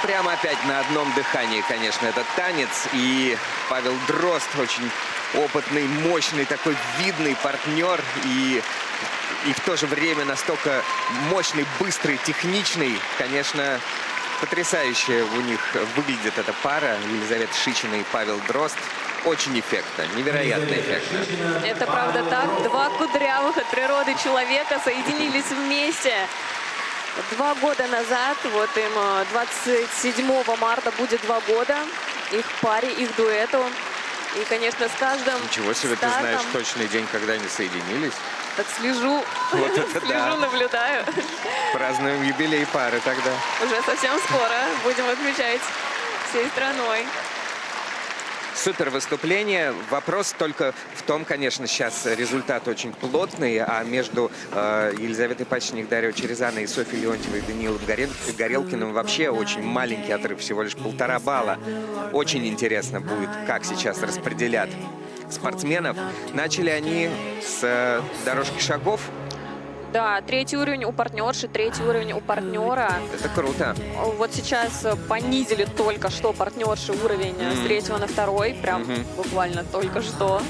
прямо опять на одном дыхании, конечно, этот танец. И Павел Дрозд очень опытный, мощный, такой видный партнер. И в то же время настолько мощный, быстрый, техничный. Конечно, потрясающе у них выглядит эта пара. Елизавета Шичина и Павел Дрозд. Очень эффектно, невероятно эффектно. Это правда так. Два кудрявых от природы человека соединились вместе. 2 года назад, вот им 27 марта будет 2 года, их паре, их дуэту. И, конечно, с каждым Ничего себе, ты знаешь точный день, когда они соединились. Так слежу, Вот это слежу, да. наблюдаю. Празднуем юбилей пары тогда. Уже совсем скоро будем отмечать всей страной. Супер выступление. Вопрос только в том, конечно, сейчас результат очень плотный, а между Елизаветой Паченик, Дарьей Черезаной и Софьей Леонтьевой и Даниилом Горелкиным вообще очень маленький отрыв, всего лишь 1,5 балла. Очень интересно будет, как сейчас распределят спортсменов. Начали они с дорожки шагов. Да, 3-й уровень у партнерши, 3-й уровень у партнера. Это круто. Вот сейчас понизили только что партнерши уровень с 3-го на 2-й, прям буквально только что.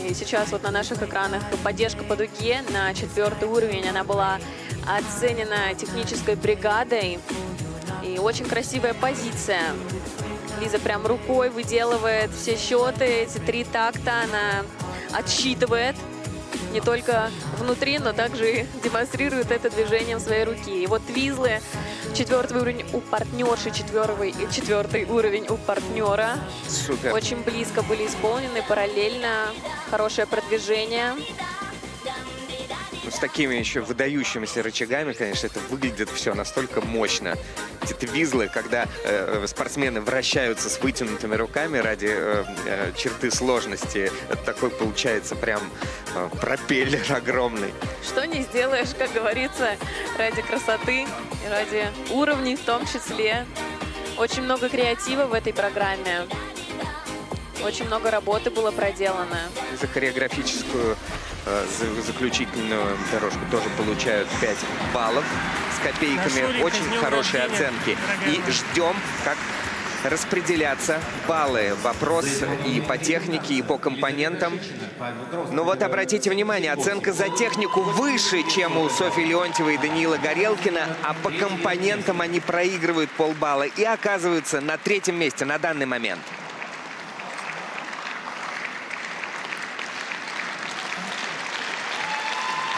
И сейчас вот на наших экранах поддержка по дуге на 4-й уровень. Она была оценена технической бригадой. И очень красивая позиция. Лиза прям рукой выделывает все счеты, эти 3 такта она отсчитывает. Не только внутри, но также и демонстрирует это движением своей руки. И вот твизлы, 4-й уровень у партнерши, 4-й уровень у партнера. Супер. Очень близко были исполнены, параллельно. Хорошее продвижение. С такими еще выдающимися рычагами, конечно, это выглядит все настолько мощно. Эти твизлы, когда спортсмены вращаются с вытянутыми руками ради черты сложности, это такой получается прям пропеллер огромный. Что не сделаешь, как говорится, ради красоты, и ради уровней в том числе. Очень много креатива в этой программе. Очень много работы было проделано. За хореографическую заключительную дорожку тоже получают 5 баллов с копейками. Очень хорошие оценки. И ждем, как распределятся баллы. Вопрос и по технике, и по компонентам. Но вот обратите внимание, оценка за технику выше, чем у Софьи Леонтьевой и Даниила Горелкина, а по компонентам они проигрывают полбалла и оказываются на 3-м месте на данный момент.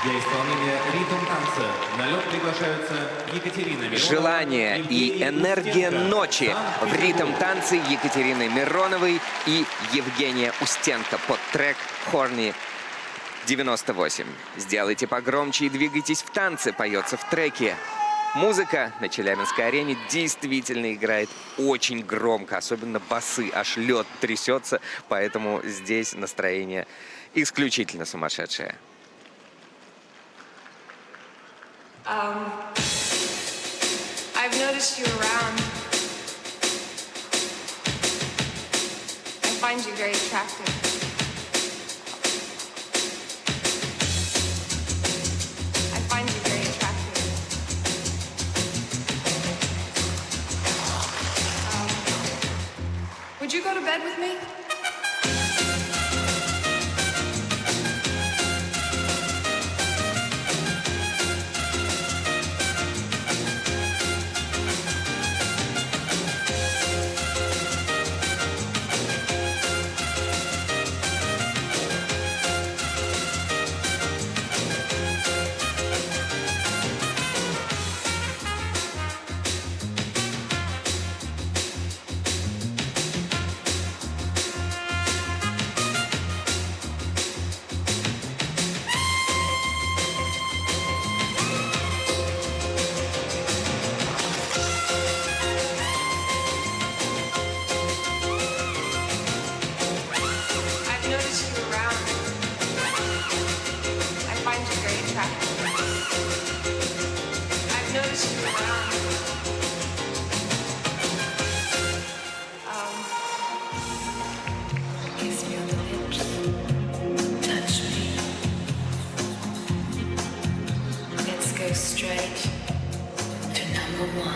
Для исполнения ритм танца на лед приглашаются Екатерина Миронова. Желание и энергия ночи в ритм танце Екатерины Мироновой и Евгения Устенко под трек «Horny 98». Сделайте погромче и двигайтесь в танце, поется в треке. Музыка на Челябинской арене действительно играет очень громко, особенно басы, аж лед трясется, поэтому здесь настроение исключительно сумасшедшее. I've noticed you around. I find you very attractive. I find you very attractive. Would you go to bed with me? Straight to number 1.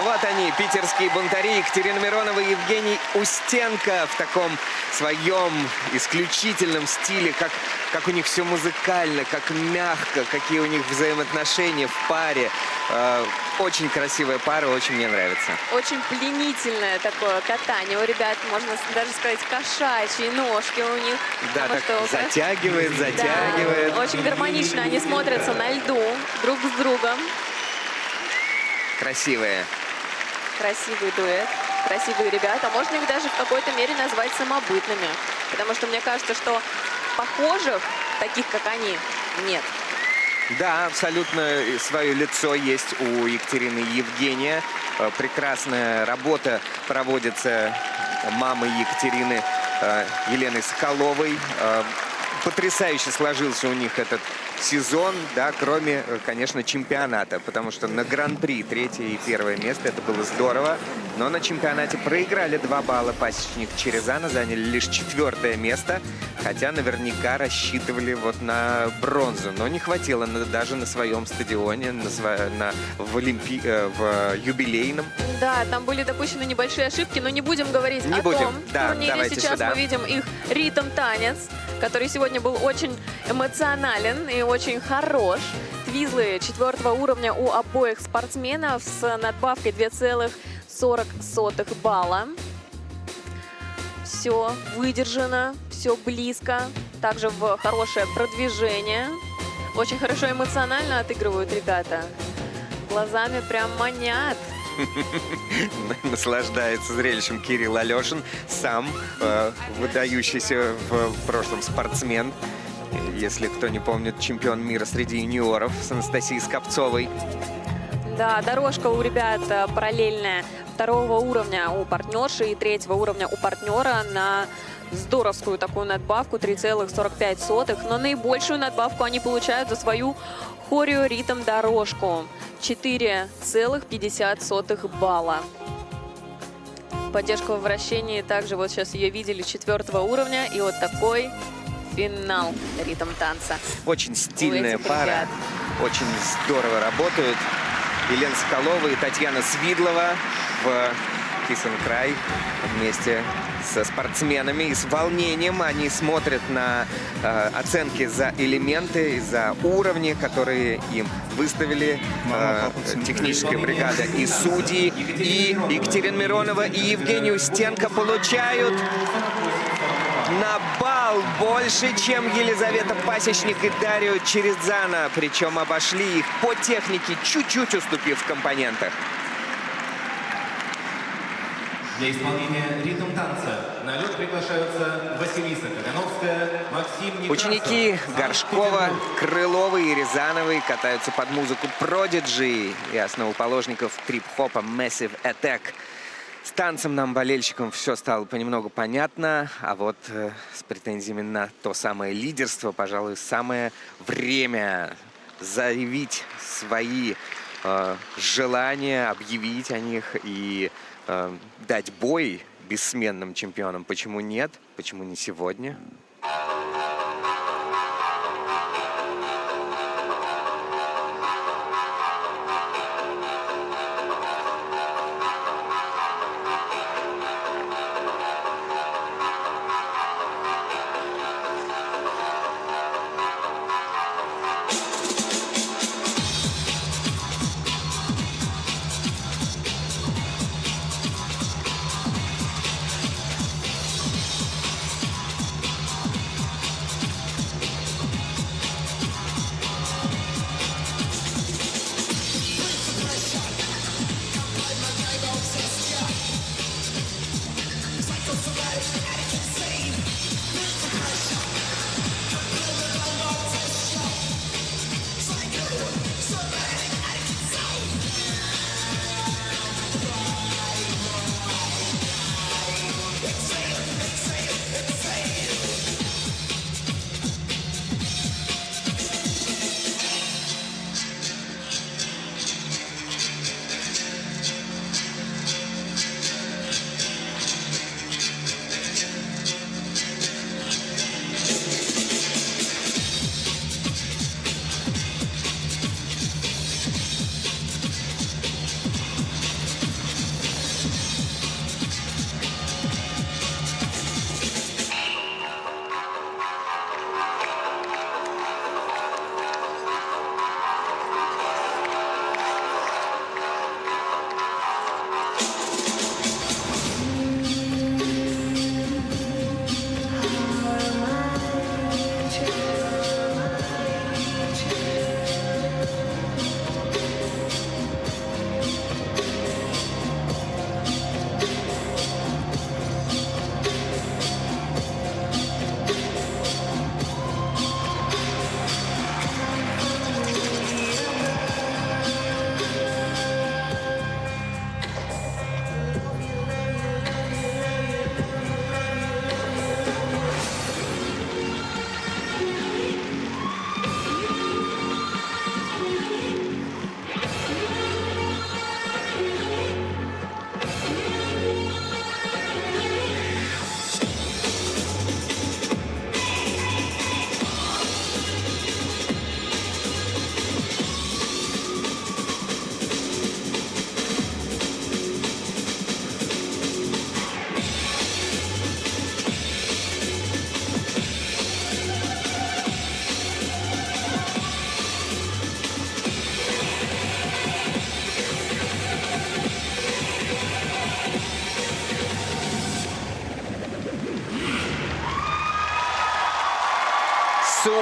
Вот они, питерские бунтари Екатерина Миронова и Евгений Устенко в таком своем исключительном стиле, как у них все музыкально, как мягко, какие у них взаимоотношения в паре. Очень красивая пара, очень мне нравится. Очень пленительное такое катание у ребят, можно даже сказать, кошачьи ножки у них. Да, потому так что затягивает. Да, очень гармонично они смотрятся на льду друг с другом. Красивые. Красивый дуэт, красивые ребята. Можно их даже в какой-то мере назвать самобытными. Потому что мне кажется, что похожих, таких как они, нет. Да, абсолютно свое лицо есть у Екатерины и Евгения. Прекрасная работа проводится мамой Екатерины Еленой Соколовой. Потрясающе сложился у них этот сезон, да, кроме, конечно, чемпионата, потому что на Гран-при 3-е и 1-е место, это было здорово, но на чемпионате проиграли 2 балла пасечник Черезана, заняли лишь 4-е место, хотя наверняка рассчитывали вот на бронзу, но не хватило даже на своем стадионе, в юбилейном. Да, там были допущены небольшие ошибки, но не будем говорить Не о будем. том Да, турнире. давайте Сейчас сюда. мы видим их ритм-танец, который сегодня был очень эмоционален и очень хорош. Твизлы 4-го уровня у обоих спортсменов с надбавкой 2,40 балла. Все выдержано, все близко, также в хорошее продвижение. Очень хорошо эмоционально отыгрывают ребята. Глазами прям манят. Наслаждается зрелищем Кирилл Алешин, сам выдающийся в прошлом спортсмен. Если кто не помнит, чемпион мира среди юниоров с Анастасией Скопцовой. Да, дорожка у ребят параллельная 2-го уровня у партнерши и 3-го уровня у партнера на здоровскую такую надбавку 3,45. Но наибольшую надбавку они получают за свою хореоритм-дорожку 4,50 балла. Поддержка в вращении также, вот сейчас ее видели, 4-го уровня. И вот такой финал ритм-танца. Очень стильная этих пара. ребят. Очень здорово работают. Елена Соколова и Татьяна Свидлова в Кисенкрай вместе со спортсменами. И с волнением они смотрят на оценки за элементы, за уровни, которые им выставили техническая бригада и судьи. И Екатерина Миронова и Евгений Устенко получают на балл больше, чем Елизавета Пасечник и Дарио Черезана. Причем обошли их по технике, чуть-чуть уступив в компонентах. Для исполнения ритм-танца на лед приглашаются Василиса Кагановская, Максим Некрасов. Ученики Горшкова, Крыловой и Рязановой катаются под музыку Prodigy и основоположников трип-хопа Massive Attack. С танцем нам, болельщикам, все стало понемногу понятно, а вот с претензиями на то самое лидерство, пожалуй, самое время заявить свои желания, объявить о них и дать бой бессменным чемпионам. Почему нет? Почему не сегодня?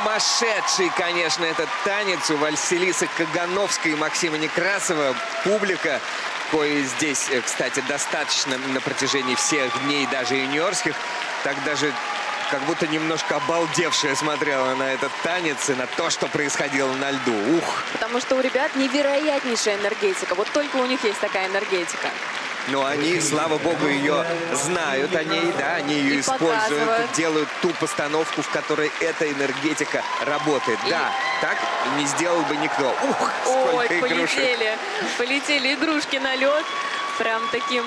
Сумасшедший, конечно, этот танец у Василисы Кагановской и Максима Некрасова. Публика, кое здесь, кстати, достаточно на протяжении всех дней, даже юниорских, так даже как будто немножко обалдевшая смотрела на этот танец и на то, что происходило на льду. Ух! Потому что у ребят невероятнейшая энергетика. Вот только у них есть такая энергетика. Но они, слава богу, ее знают о ней, да, они ее И используют, показывают. делают ту постановку, в которой эта энергетика работает. Да, так не сделал бы никто. Ух, Ой, сколько игрушек. полетели игрушки на лед. Прям таким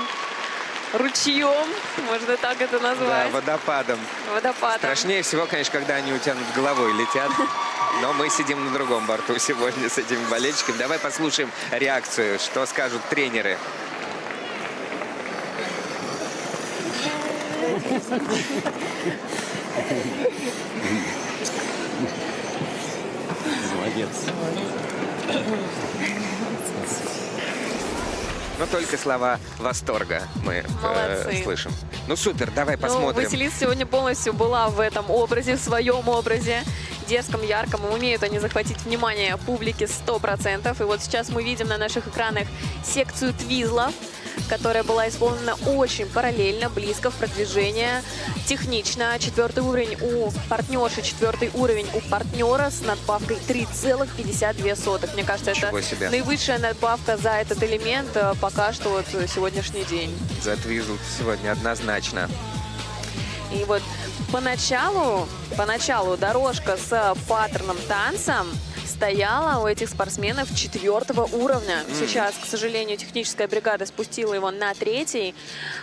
ручьем, можно так это Да, назвать. водопадом. Водопадом. Страшнее всего, конечно, когда они у тебя над головой летят. Но мы сидим на другом борту сегодня с этими болельщиками. Давай послушаем реакцию, что скажут тренеры. Но только слова восторга мы Молодцы. слышим. Ну супер, давай Ну, посмотрим. Василиса сегодня полностью была в этом образе, в своем образе, дерзком, ярком. Умеют они захватить внимание публики 100%. И вот сейчас мы видим на наших экранах секцию твизлов, которая была исполнена очень параллельно, близко в продвижении, технично. 4-й уровень у партнерши, 4-й уровень у партнера с надбавкой 3,52. Мне кажется, Ничего это себе. наивысшая надбавка за этот элемент пока что вот сегодняшний день. Затвизл сегодня однозначно. И вот поначалу дорожка с паттерном танцем стояла у этих спортсменов 4-го уровня. Сейчас, к сожалению, техническая бригада спустила его на 3-й.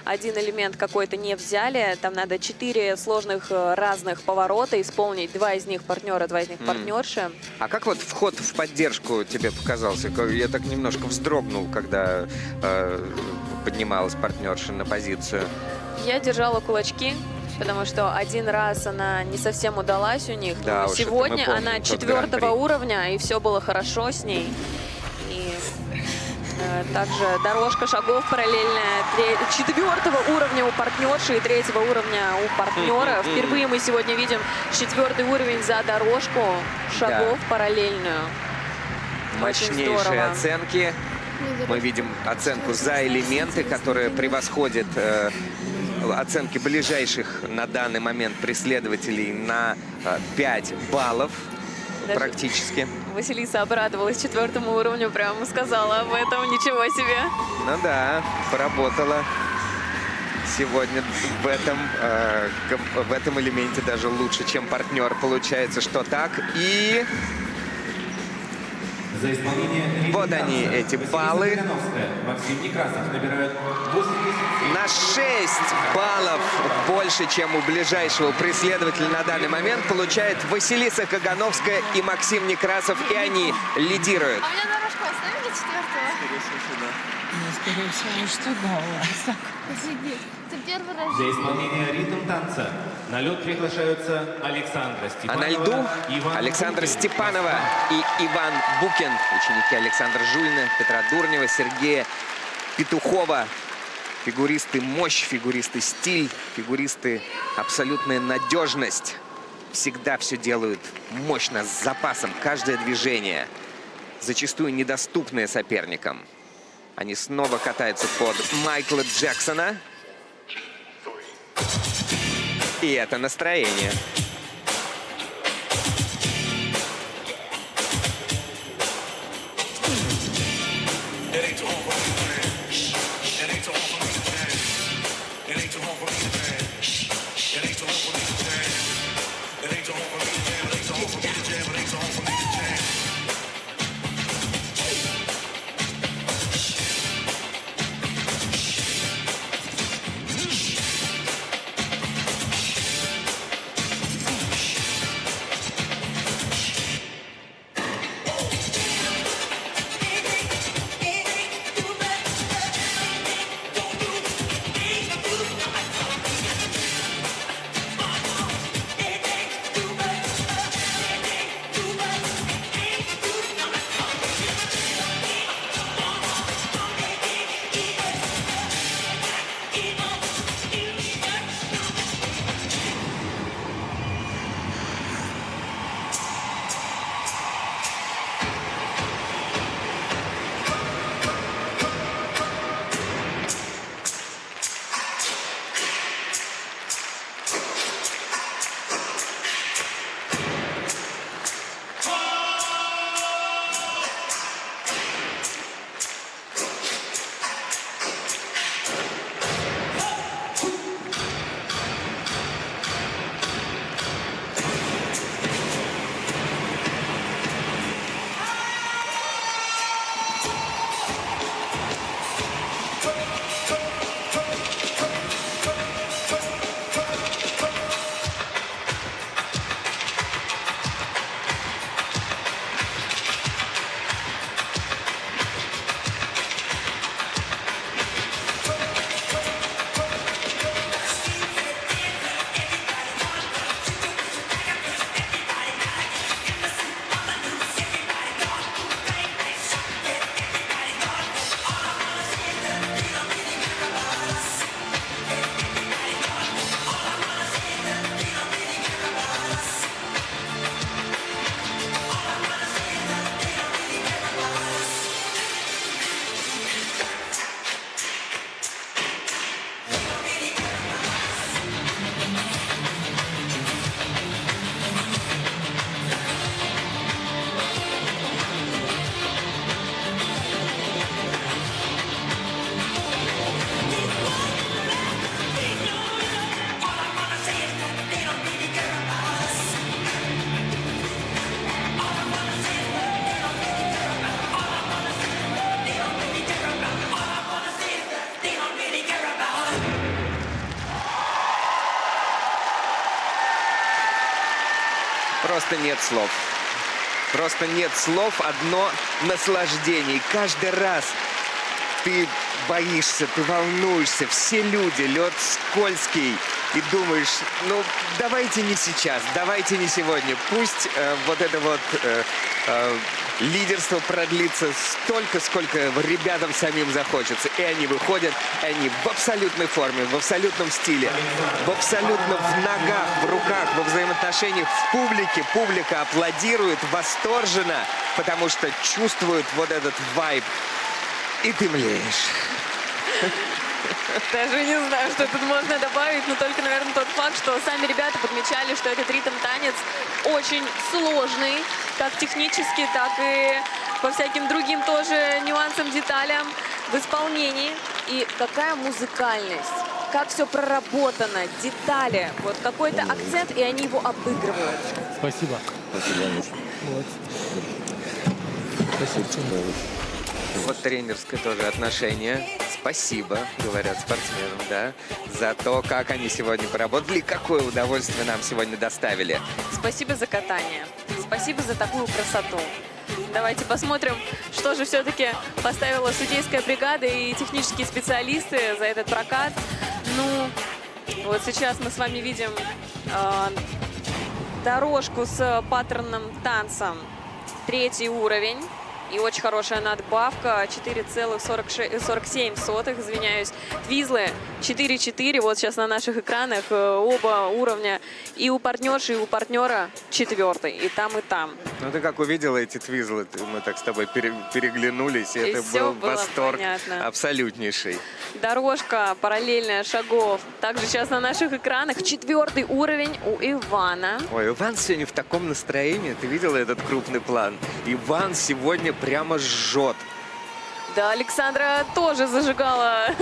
Один элемент какой-то не взяли. Там надо 4 сложных разных поворота исполнить. 2 из них партнера, 2 из них партнерши. А как вот вход в поддержку тебе показался? Я так немножко вздрогнул, когда поднималась партнерша на позицию. Я держала кулачки, потому что один раз она не совсем удалась у них. Да Но уж, это мы сегодня помним, она тот 4-го гран-при. уровня, и все было хорошо с ней. И также дорожка шагов параллельная 4-го уровня у партнерши и 3-го уровня у партнера. Впервые мы сегодня видим 4-й уровень за дорожку шагов параллельную. Очень Мощнейшие здорово. оценки. Мы видим оценку за элементы, которые превосходят оценки ближайших на данный момент преследователей на 5 баллов Даже практически. Василиса обрадовалась 4-му уровню, прямо сказала об этом. Ничего себе. Ну да, поработала сегодня в этом элементе даже лучше, чем партнер. Получается, что так. И За исполнение ритм Вот они, танца эти Василиса баллы. Кагановская, Максим Некрасов набирают 87. на 6 баллов больше, чем у ближайшего преследователя на данный момент, получает Василиса Кагановская и Максим Некрасов. И они лидируют. А у меня дорожку оставили 4-го? Скорее всего, что да, у вас. Офигеть. Это первый раз. За исполнение ритм танца на лед приглашаются Александра А Степанова, на льду Иван Александра Букин. Степанова и Иван Букин, ученики Александра Жульна, Петра Дурнева, Сергея Петухова. Фигуристы мощь, фигуристы стиль, фигуристы абсолютная надежность. Всегда все делают мощно, с запасом, каждое движение. Зачастую недоступное соперникам. Они снова катаются под Майкла Джексона. И это настроение. просто нет слов. Просто нет слов, одно наслаждение. И каждый раз ты боишься, ты волнуешься, все люди, лед скользкий. И думаешь, ну давайте не сейчас, давайте не сегодня. Пусть вот это вот лидерство продлится столько, сколько ребятам самим захочется. И они выходят, и они в абсолютной форме, в абсолютном стиле, в абсолютно в ногах, в руках, во взаимоотношениях, в публике. Публика аплодирует восторженно, потому что чувствует вот этот вайб. И ты млеешь. Даже не знаю, что тут можно добавить, но только, наверное, тот факт, что сами ребята подмечали, что этот ритм-танец очень сложный, как технически, так и по всяким другим тоже нюансам, деталям в исполнении. И какая музыкальность, как все проработано, детали, вот какой-то акцент, и они его обыгрывают. Спасибо. Вот тренерское тоже отношение. Спасибо, говорят спортсменам, да, за то, как они сегодня поработали, какое удовольствие нам сегодня доставили. Спасибо за катание, спасибо за такую красоту. Давайте посмотрим, что же все-таки поставила судейская бригада и технические специалисты за этот прокат. Ну, вот сейчас мы с вами видим дорожку с паттерном танцем. 3-й уровень. И очень хорошая надбавка, 4,47, извиняюсь. Твизлы 4-4, вот сейчас на наших экранах оба уровня. И у партнерши, и у партнера 4-й, и там, и там. Ну ты как увидела эти твизлы, мы так с тобой переглянулись, и это был восторг понятно. Абсолютнейший. Дорожка параллельная шагов. Также сейчас на наших экранах 4-й уровень у Ивана. Ой, Иван сегодня в таком настроении, ты видела этот крупный план? Иван сегодня прямо жжет. Да, Александра тоже зажигала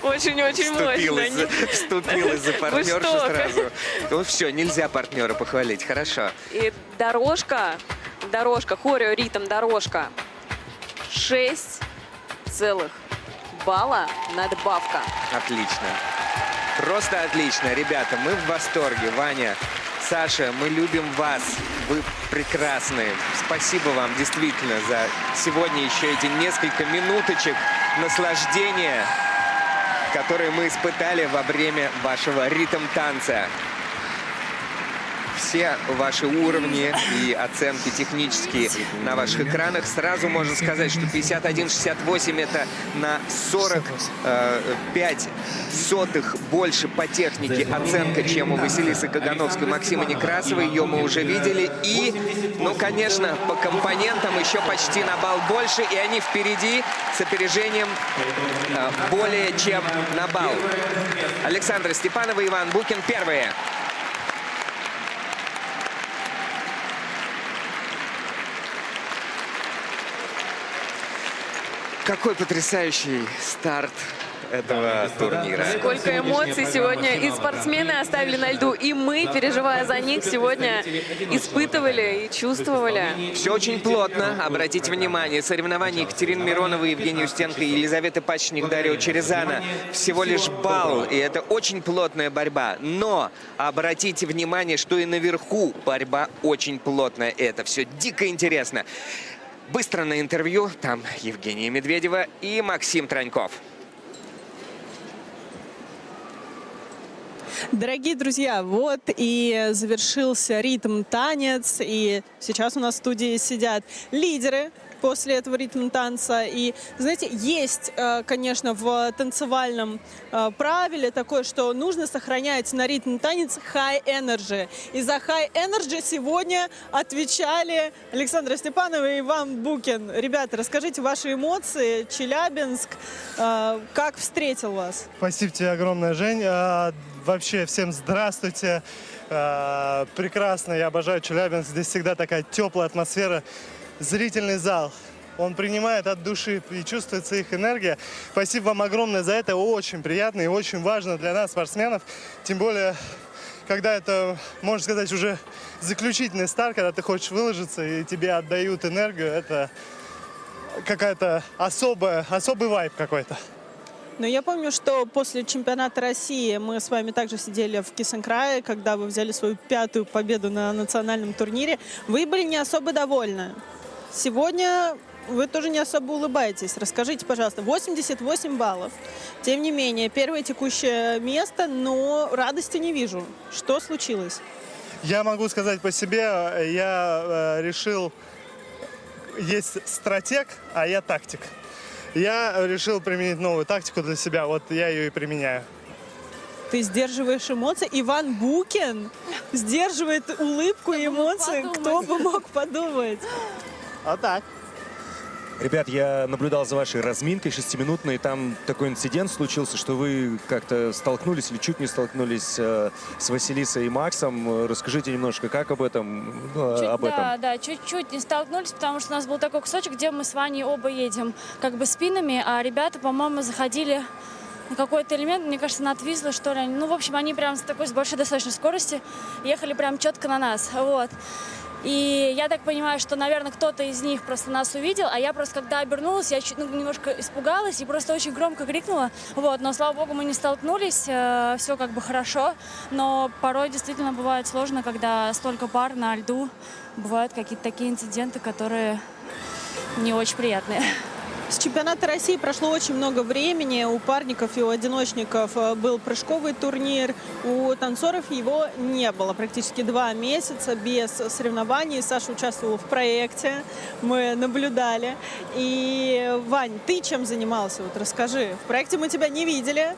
очень-очень мощно. Вступилась за партнершу сразу. Ну все, нельзя партнера похвалить, хорошо. И дорожка, хорео, ритм, дорожка. 6 целых балла надбавка. Отлично. Просто отлично. Ребята, мы в восторге. Ваня, Саша, мы любим вас. Вы прекрасные. Спасибо вам действительно за сегодня еще эти несколько минуточек наслаждения, которые мы испытали во время вашего ритм-танца. Все ваши уровни и оценки технические на ваших экранах. Сразу можно сказать, что 51-68 это на 45 сотых больше по технике оценка, чем у Василисы Кагановской, Максима Некрасова. Ее мы уже видели. И, ну, конечно, по компонентам еще почти на балл больше. И они впереди с опережением более чем на балл. Александра Степанова, Иван Букин первые. Какой потрясающий старт этого турнира. Сколько эмоций сегодня и спортсмены оставили на льду, и мы, переживая за них, сегодня испытывали и чувствовали. Все очень плотно. Обратите внимание, соревнования Екатерины Мироновой, Евгении Устенко и Елизаветы Пачечник, Дарья Черезана. Всего лишь балл, и это очень плотная борьба. Но обратите внимание, что и наверху борьба очень плотная. Это все дико интересно. Быстро на интервью. Там Евгения Медведева и Максим Троньков. Дорогие друзья, вот и завершился ритм-танец. И сейчас у нас в студии сидят лидеры после этого ритм-танца. И, знаете, есть, конечно, в танцевальном правиле такое, что нужно сохранять на ритм-танец high energy. И за high energy сегодня отвечали Александра Степанова и Иван Букин. Ребята, расскажите ваши эмоции. Челябинск, как встретил вас? Спасибо тебе огромное, Жень. Вообще, всем здравствуйте. Прекрасно, я обожаю Челябинск. Здесь всегда такая теплая атмосфера. Зрительный зал. Он принимает от души и чувствуется их энергия. Спасибо вам огромное за это. Очень приятно и очень важно для нас, спортсменов. Тем более, когда это, можно сказать, уже заключительный старт, когда ты хочешь выложиться и тебе отдают энергию, это какая-то особый вайб какой-то. Но я помню, что после чемпионата России мы с вами также сидели в Кисенкрае, когда вы взяли свою 5-ю победу на национальном турнире. Вы были не особо довольны. Сегодня вы тоже не особо улыбаетесь. Расскажите, пожалуйста, 88 баллов. Тем не менее, первое текущее место, но радости не вижу. Что случилось? Я могу сказать по себе, я решил, есть стратег, а я тактик. Я решил применить новую тактику для себя, вот я ее и применяю. Ты сдерживаешь эмоции. Иван Букин сдерживает улыбку и эмоции. Кто бы мог подумать? А так. Ребят, я наблюдал за вашей разминкой 6-минутной, там такой инцидент случился, что вы как-то столкнулись или чуть не столкнулись с Василисой и Максом. Расскажите немножко, как об этом? Да, чуть-чуть не столкнулись, потому что у нас был такой кусочек, где мы с Ваней оба едем как бы спинами, а ребята, по-моему, заходили на какой-то элемент, мне кажется, на Твизлы, что ли. Ну, в общем, они прям с большой достаточно скорости ехали прям четко на нас, вот. И я так понимаю, что, наверное, кто-то из них просто нас увидел, а я просто, когда обернулась, я чуть немножко испугалась и просто очень громко крикнула. Вот, но, слава богу, мы не столкнулись, все как бы хорошо, но порой действительно бывает сложно, когда столько пар на льду, бывают какие-то такие инциденты, которые не очень приятные. С чемпионата России прошло очень много времени. У парников и у одиночников был прыжковый турнир. У танцоров его не было. Практически 2 месяца без соревнований. Саша участвовала в проекте. Мы наблюдали. И, Вань, ты чем занимался? Вот расскажи. В проекте мы тебя не видели.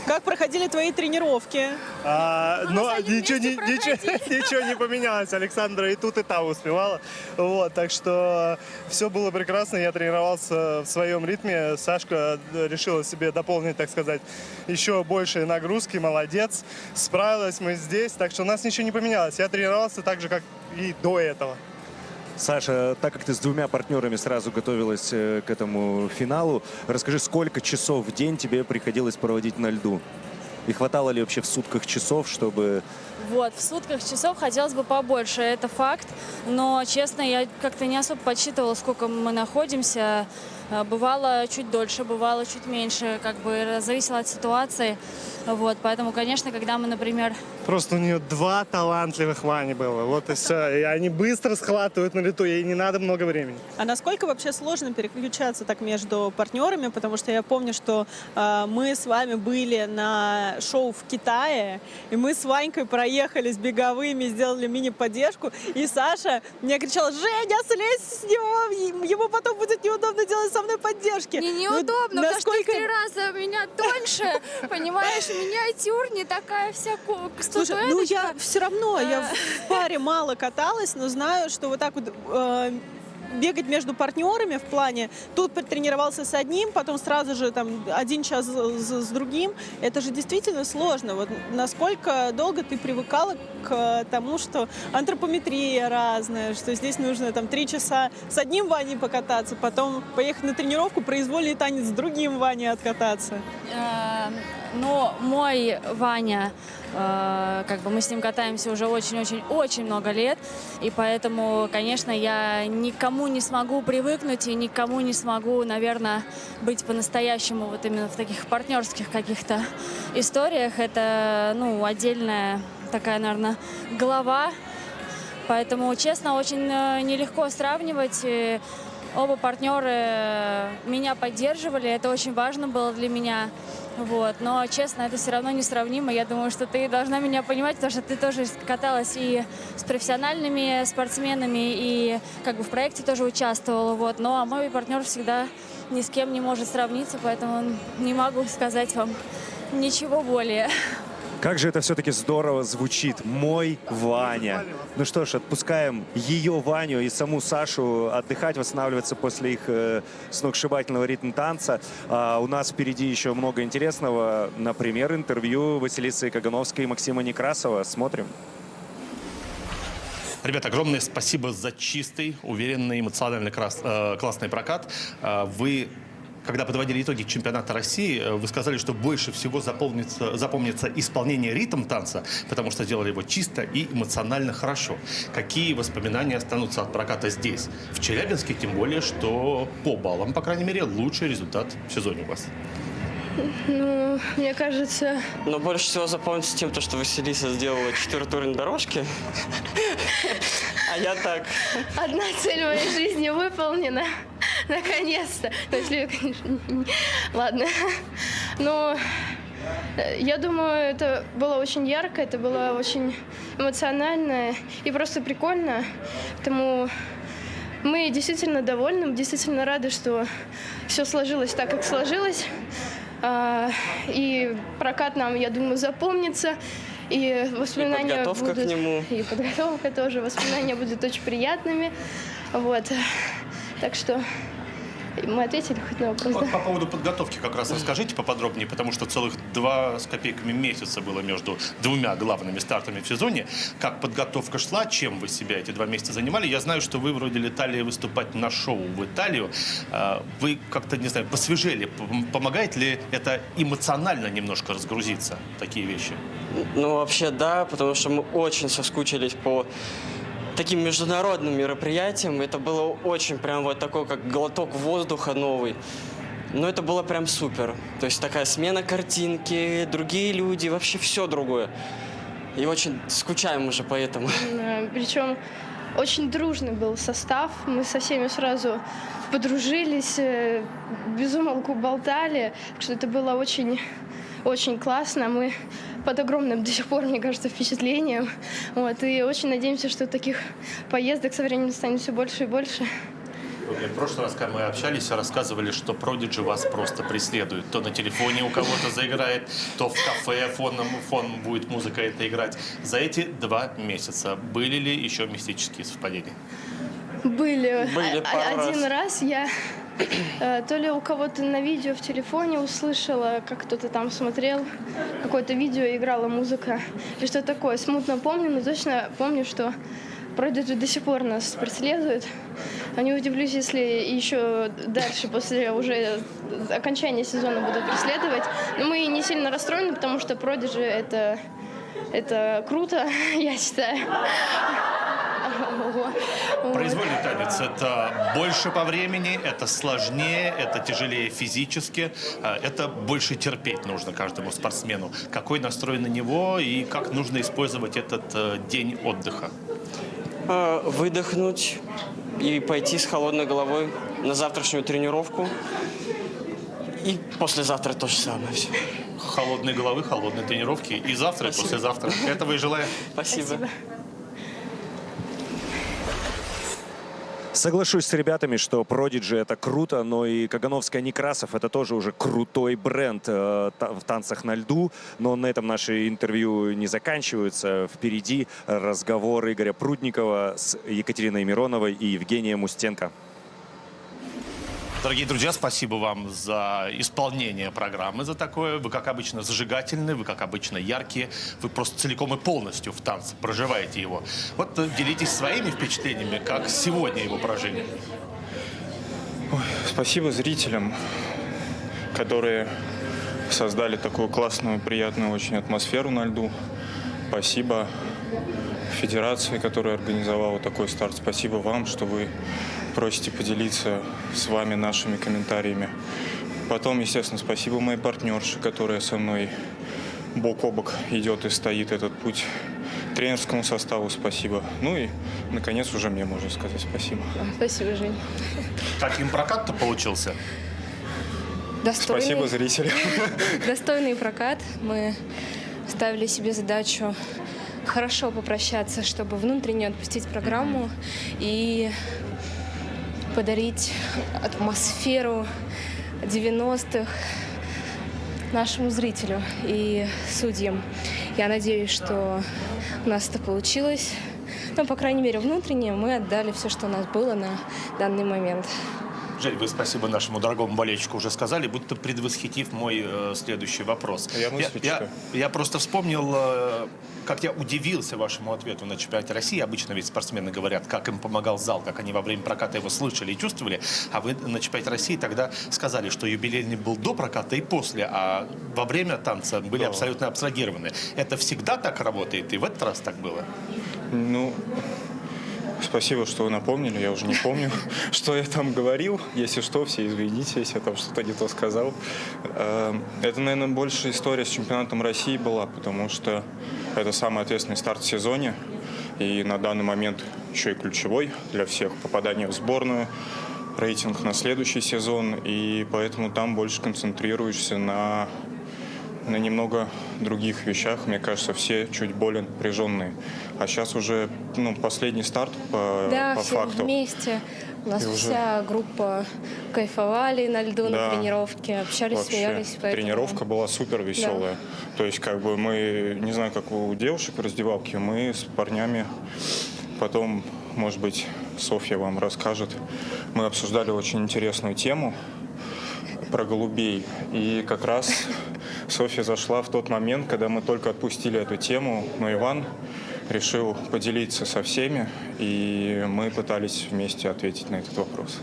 Как проходили твои тренировки? Но ничего не поменялось. Александра и тут, и там успевала. Вот, так что все было прекрасно. Я тренировался в своем ритме. Сашка решила себе дополнить, так сказать, еще большие нагрузки. Молодец. Справилась мы здесь. Так что у нас ничего не поменялось. Я тренировался так же, как и до этого. Саша, так как ты с 2 партнерами сразу готовилась к этому финалу, расскажи, сколько часов в день тебе приходилось проводить на льду? И хватало ли вообще в сутках часов, чтобы... Вот, в сутках часов хотелось бы побольше, это факт. Но, честно, я как-то не особо подсчитывала, сколько мы находимся. Бывало чуть дольше, бывало чуть меньше, как бы зависело от ситуации. Вот, поэтому, конечно, когда мы, например... Просто у нее 2 талантливых Вани было, вот и все. И они быстро схватывают на лету, ей не надо много времени. А насколько вообще сложно переключаться так между партнерами? Потому что я помню, что мы с вами были на шоу в Китае, и мы с Ванькой проехали с беговыми, сделали мини-поддержку, и Саша мне кричала: «Женя, слезь с него, ему потом будет неудобно делать со мной поддержки». Мне неудобно, потому что ты в 3 раза меня тоньше, понимаешь, миниатюр, не такая вся статуэточка. Слушай, ну я все равно, я в паре мало каталась, но знаю, что вот так вот бегать между партнерами в плане, тут потренировался с одним, потом сразу же там 1 час с другим, это же действительно сложно. Вот насколько долго ты привыкала к тому, что антропометрия разная, что здесь нужно там 3 часа с одним Ваней покататься, потом поехать на тренировку, произвольный танец с другим Ваней откататься? Но мой Ваня, как бы мы с ним катаемся уже очень-очень-очень много лет, и поэтому, конечно, я никому не смогу привыкнуть и никому не смогу, наверное, быть по-настоящему вот именно в таких партнерских каких-то историях. Это, ну, отдельная такая, наверное, глава, поэтому, честно, очень нелегко сравнивать. Оба партнера меня поддерживали, это очень важно было для меня. Вот. Но, честно, это все равно несравнимо. Я думаю, что ты должна меня понимать, потому что ты тоже каталась и с профессиональными спортсменами, и как бы в проекте тоже участвовала. Вот. Ну, а мой партнер всегда ни с кем не может сравниться, поэтому не могу сказать вам ничего более. Как же это все-таки здорово звучит. Мой Ваня. Ну что ж, отпускаем ее Ваню и саму Сашу отдыхать, восстанавливаться после их сногсшибательного ритм-танца. У нас впереди еще много интересного. Например, интервью Василисы Кагановской и Максима Некрасова. Смотрим. Ребята, огромное спасибо за чистый, уверенный, эмоционально классный прокат. Вы, когда подводили итоги чемпионата России, вы сказали, что больше всего запомнится исполнение ритм-танца, потому что сделали его чисто и эмоционально хорошо. Какие воспоминания останутся от проката здесь, в Челябинске, тем более, что по баллам, по крайней мере, лучший результат в сезоне у вас? Ну, мне кажется... Но больше всего запомнится тем, что Василиса сделала 4 тура на дорожке. А я так. Одна цель в моей жизни выполнена. Наконец-то. Ну, если, конечно, ладно. Но я думаю, это было очень ярко, это было очень эмоционально и просто прикольно. Поэтому мы действительно довольны, мы действительно рады, что все сложилось так, как сложилось. И прокат нам, я думаю, запомнится. И воспоминания и подготовка будут, к нему. И подготовка тоже. Воспоминания будут очень приятными. Вот. Так что мы ответили хоть на вопрос. Вот Да? по поводу подготовки как раз расскажите поподробнее, потому что целых 2 с копейками месяца было между 2 главными стартами в сезоне. Как подготовка шла, чем вы себя эти 2 месяца занимали? Я знаю, что вы вроде летали выступать на шоу в Италию. Вы как-то, не знаю, посвежели. Помогает ли это эмоционально немножко разгрузиться, такие вещи? Ну, вообще, да, потому что мы очень соскучились по таким международным мероприятиям. Это было очень прям вот такой, как глоток воздуха новый. Но это было прям супер. То есть такая смена картинки, другие люди, вообще все другое. И очень скучаем уже по этому. Причем очень дружный был состав. Мы со всеми сразу подружились, без умолку болтали. Так что это было очень, очень классно. Мы под огромным до сих пор, мне кажется, впечатлением. Вот. И очень надеемся, что таких поездок со временем станет все больше и больше. В прошлый раз, когда мы общались, рассказывали, что Prodigy вас просто преследует. То на телефоне у кого-то заиграет, то в кафе фоном будет музыка это играть. За эти 2 месяца были ли еще мистические совпадения? Были. пару Один раз я то ли у кого-то на видео в телефоне услышала, как кто-то там смотрел какое-то видео, играла музыка. Или что такое. Смутно помню, но точно помню, что Prodigy до сих пор нас преследует. Не удивлюсь, если еще дальше, после уже окончания сезона, будут преследовать. Но мы не сильно расстроены, потому что Prodigy это круто, я считаю. Произвольный танец – это больше по времени, это сложнее, это тяжелее физически, это больше терпеть нужно каждому спортсмену. Какой настрой на него и как нужно использовать этот день отдыха? Выдохнуть и пойти с холодной головой на завтрашнюю тренировку. И послезавтра то же самое все. Холодной головы, холодной тренировки и завтра, и послезавтра. Этого и желаю. Спасибо. Соглашусь с ребятами, что Prodigy — это круто, но и Кагановская Некрасов — это тоже уже крутой бренд в танцах на льду. Но на этом наши интервью не заканчиваются. Впереди разговор Игоря Прудникова с Екатериной Мироновой и Евгением Устенко. Дорогие друзья, спасибо вам за исполнение программы, за такое. Вы, как обычно, зажигательны, вы, как обычно, яркие. Вы просто целиком и полностью в танце проживаете его. Вот делитесь своими впечатлениями, как сегодня его прожили. Спасибо зрителям, которые создали такую классную, приятную очень атмосферу на льду. Спасибо федерации, которая организовала такой старт. Спасибо вам, что вы просите поделиться с вами нашими комментариями. Потом, естественно, спасибо моей партнерше, которая со мной бок о бок идет и стоит этот путь. Тренерскому составу спасибо. Ну и, наконец, уже мне можно сказать спасибо. Спасибо, Жень. Каким прокат-то получился? Достойный. Спасибо зрителям. Достойный прокат. Мы ставили себе задачу хорошо попрощаться, чтобы внутренне отпустить программу и подарить атмосферу 90-х нашему зрителю и судьям. Я надеюсь, что у нас это получилось. Ну, по крайней мере, внутренне мы отдали все, что у нас было на данный момент. Жень, вы спасибо нашему дорогому болельщику уже сказали, будто предвосхитив мой следующий вопрос. Я просто вспомнил, как я удивился вашему ответу на чемпионате России. Обычно ведь спортсмены говорят, как им помогал зал, как они во время проката его слышали и чувствовали. А вы на чемпионате России тогда сказали, что юбилейный был до проката и после, а во время танца были абсолютно абстрагированы. Это всегда так работает? И в этот раз так было? Ну, Спасибо, что вы напомнили, я уже не помню, что я там говорил. Если что, все извините, если я там что-то не то сказал. Это, наверное, больше история с чемпионатом России была, потому что это самый ответственный старт в сезоне. И на данный момент еще и ключевой для всех попадание в сборную, рейтинг на следующий сезон. И поэтому там больше концентрируешься на немного других вещах. Мне кажется, все чуть более напряженные. А сейчас уже последний старт по все факту. вместе. У нас И уже- вся группа кайфовали на льду, Да. на тренировке, общались, Вообще, смеялись. Поэтому... тренировка была супер веселая. То есть, как бы мы, не знаю, как у девушек в раздевалке, мы с парнями потом, может быть, Софья вам расскажет, мы обсуждали очень интересную тему про голубей. И как раз Софья зашла в тот момент, когда мы только отпустили эту тему, но Иван решил поделиться со всеми, и мы пытались вместе ответить на этот вопрос.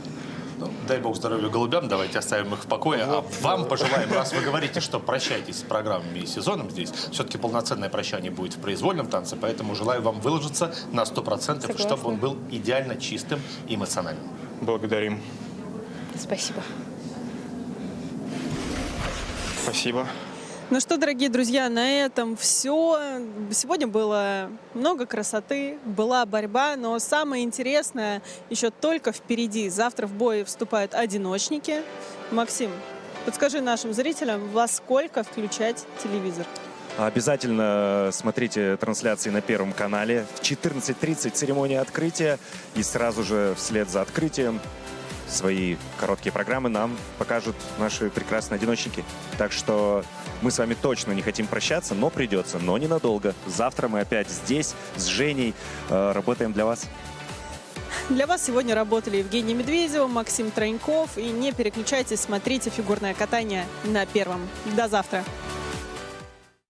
Ну, дай бог здоровья голубям, давайте оставим их в покое. А вам пожелаем, раз вы говорите, что прощаетесь с программами и сезоном здесь, все-таки полноценное прощание будет в произвольном танце, поэтому желаю вам выложиться на 100%, чтобы он был идеально чистым и эмоциональным. Благодарим. Спасибо. Спасибо. Ну что, дорогие друзья, на этом все. Сегодня было много красоты, была борьба, но самое интересное еще только впереди. Завтра в бой вступают одиночники. Максим, подскажи нашим зрителям, во сколько включать телевизор? Обязательно смотрите трансляции на Первом канале. В 14:30 церемония открытия. И сразу же вслед за открытием свои короткие программы нам покажут наши прекрасные одиночники. Так что мы с вами точно не хотим прощаться, но придется, но ненадолго. Завтра мы опять здесь с Женей работаем для вас. Для вас сегодня работали Евгений Медведев, Максим Троньков. И не переключайтесь, смотрите фигурное катание на Первом. До завтра.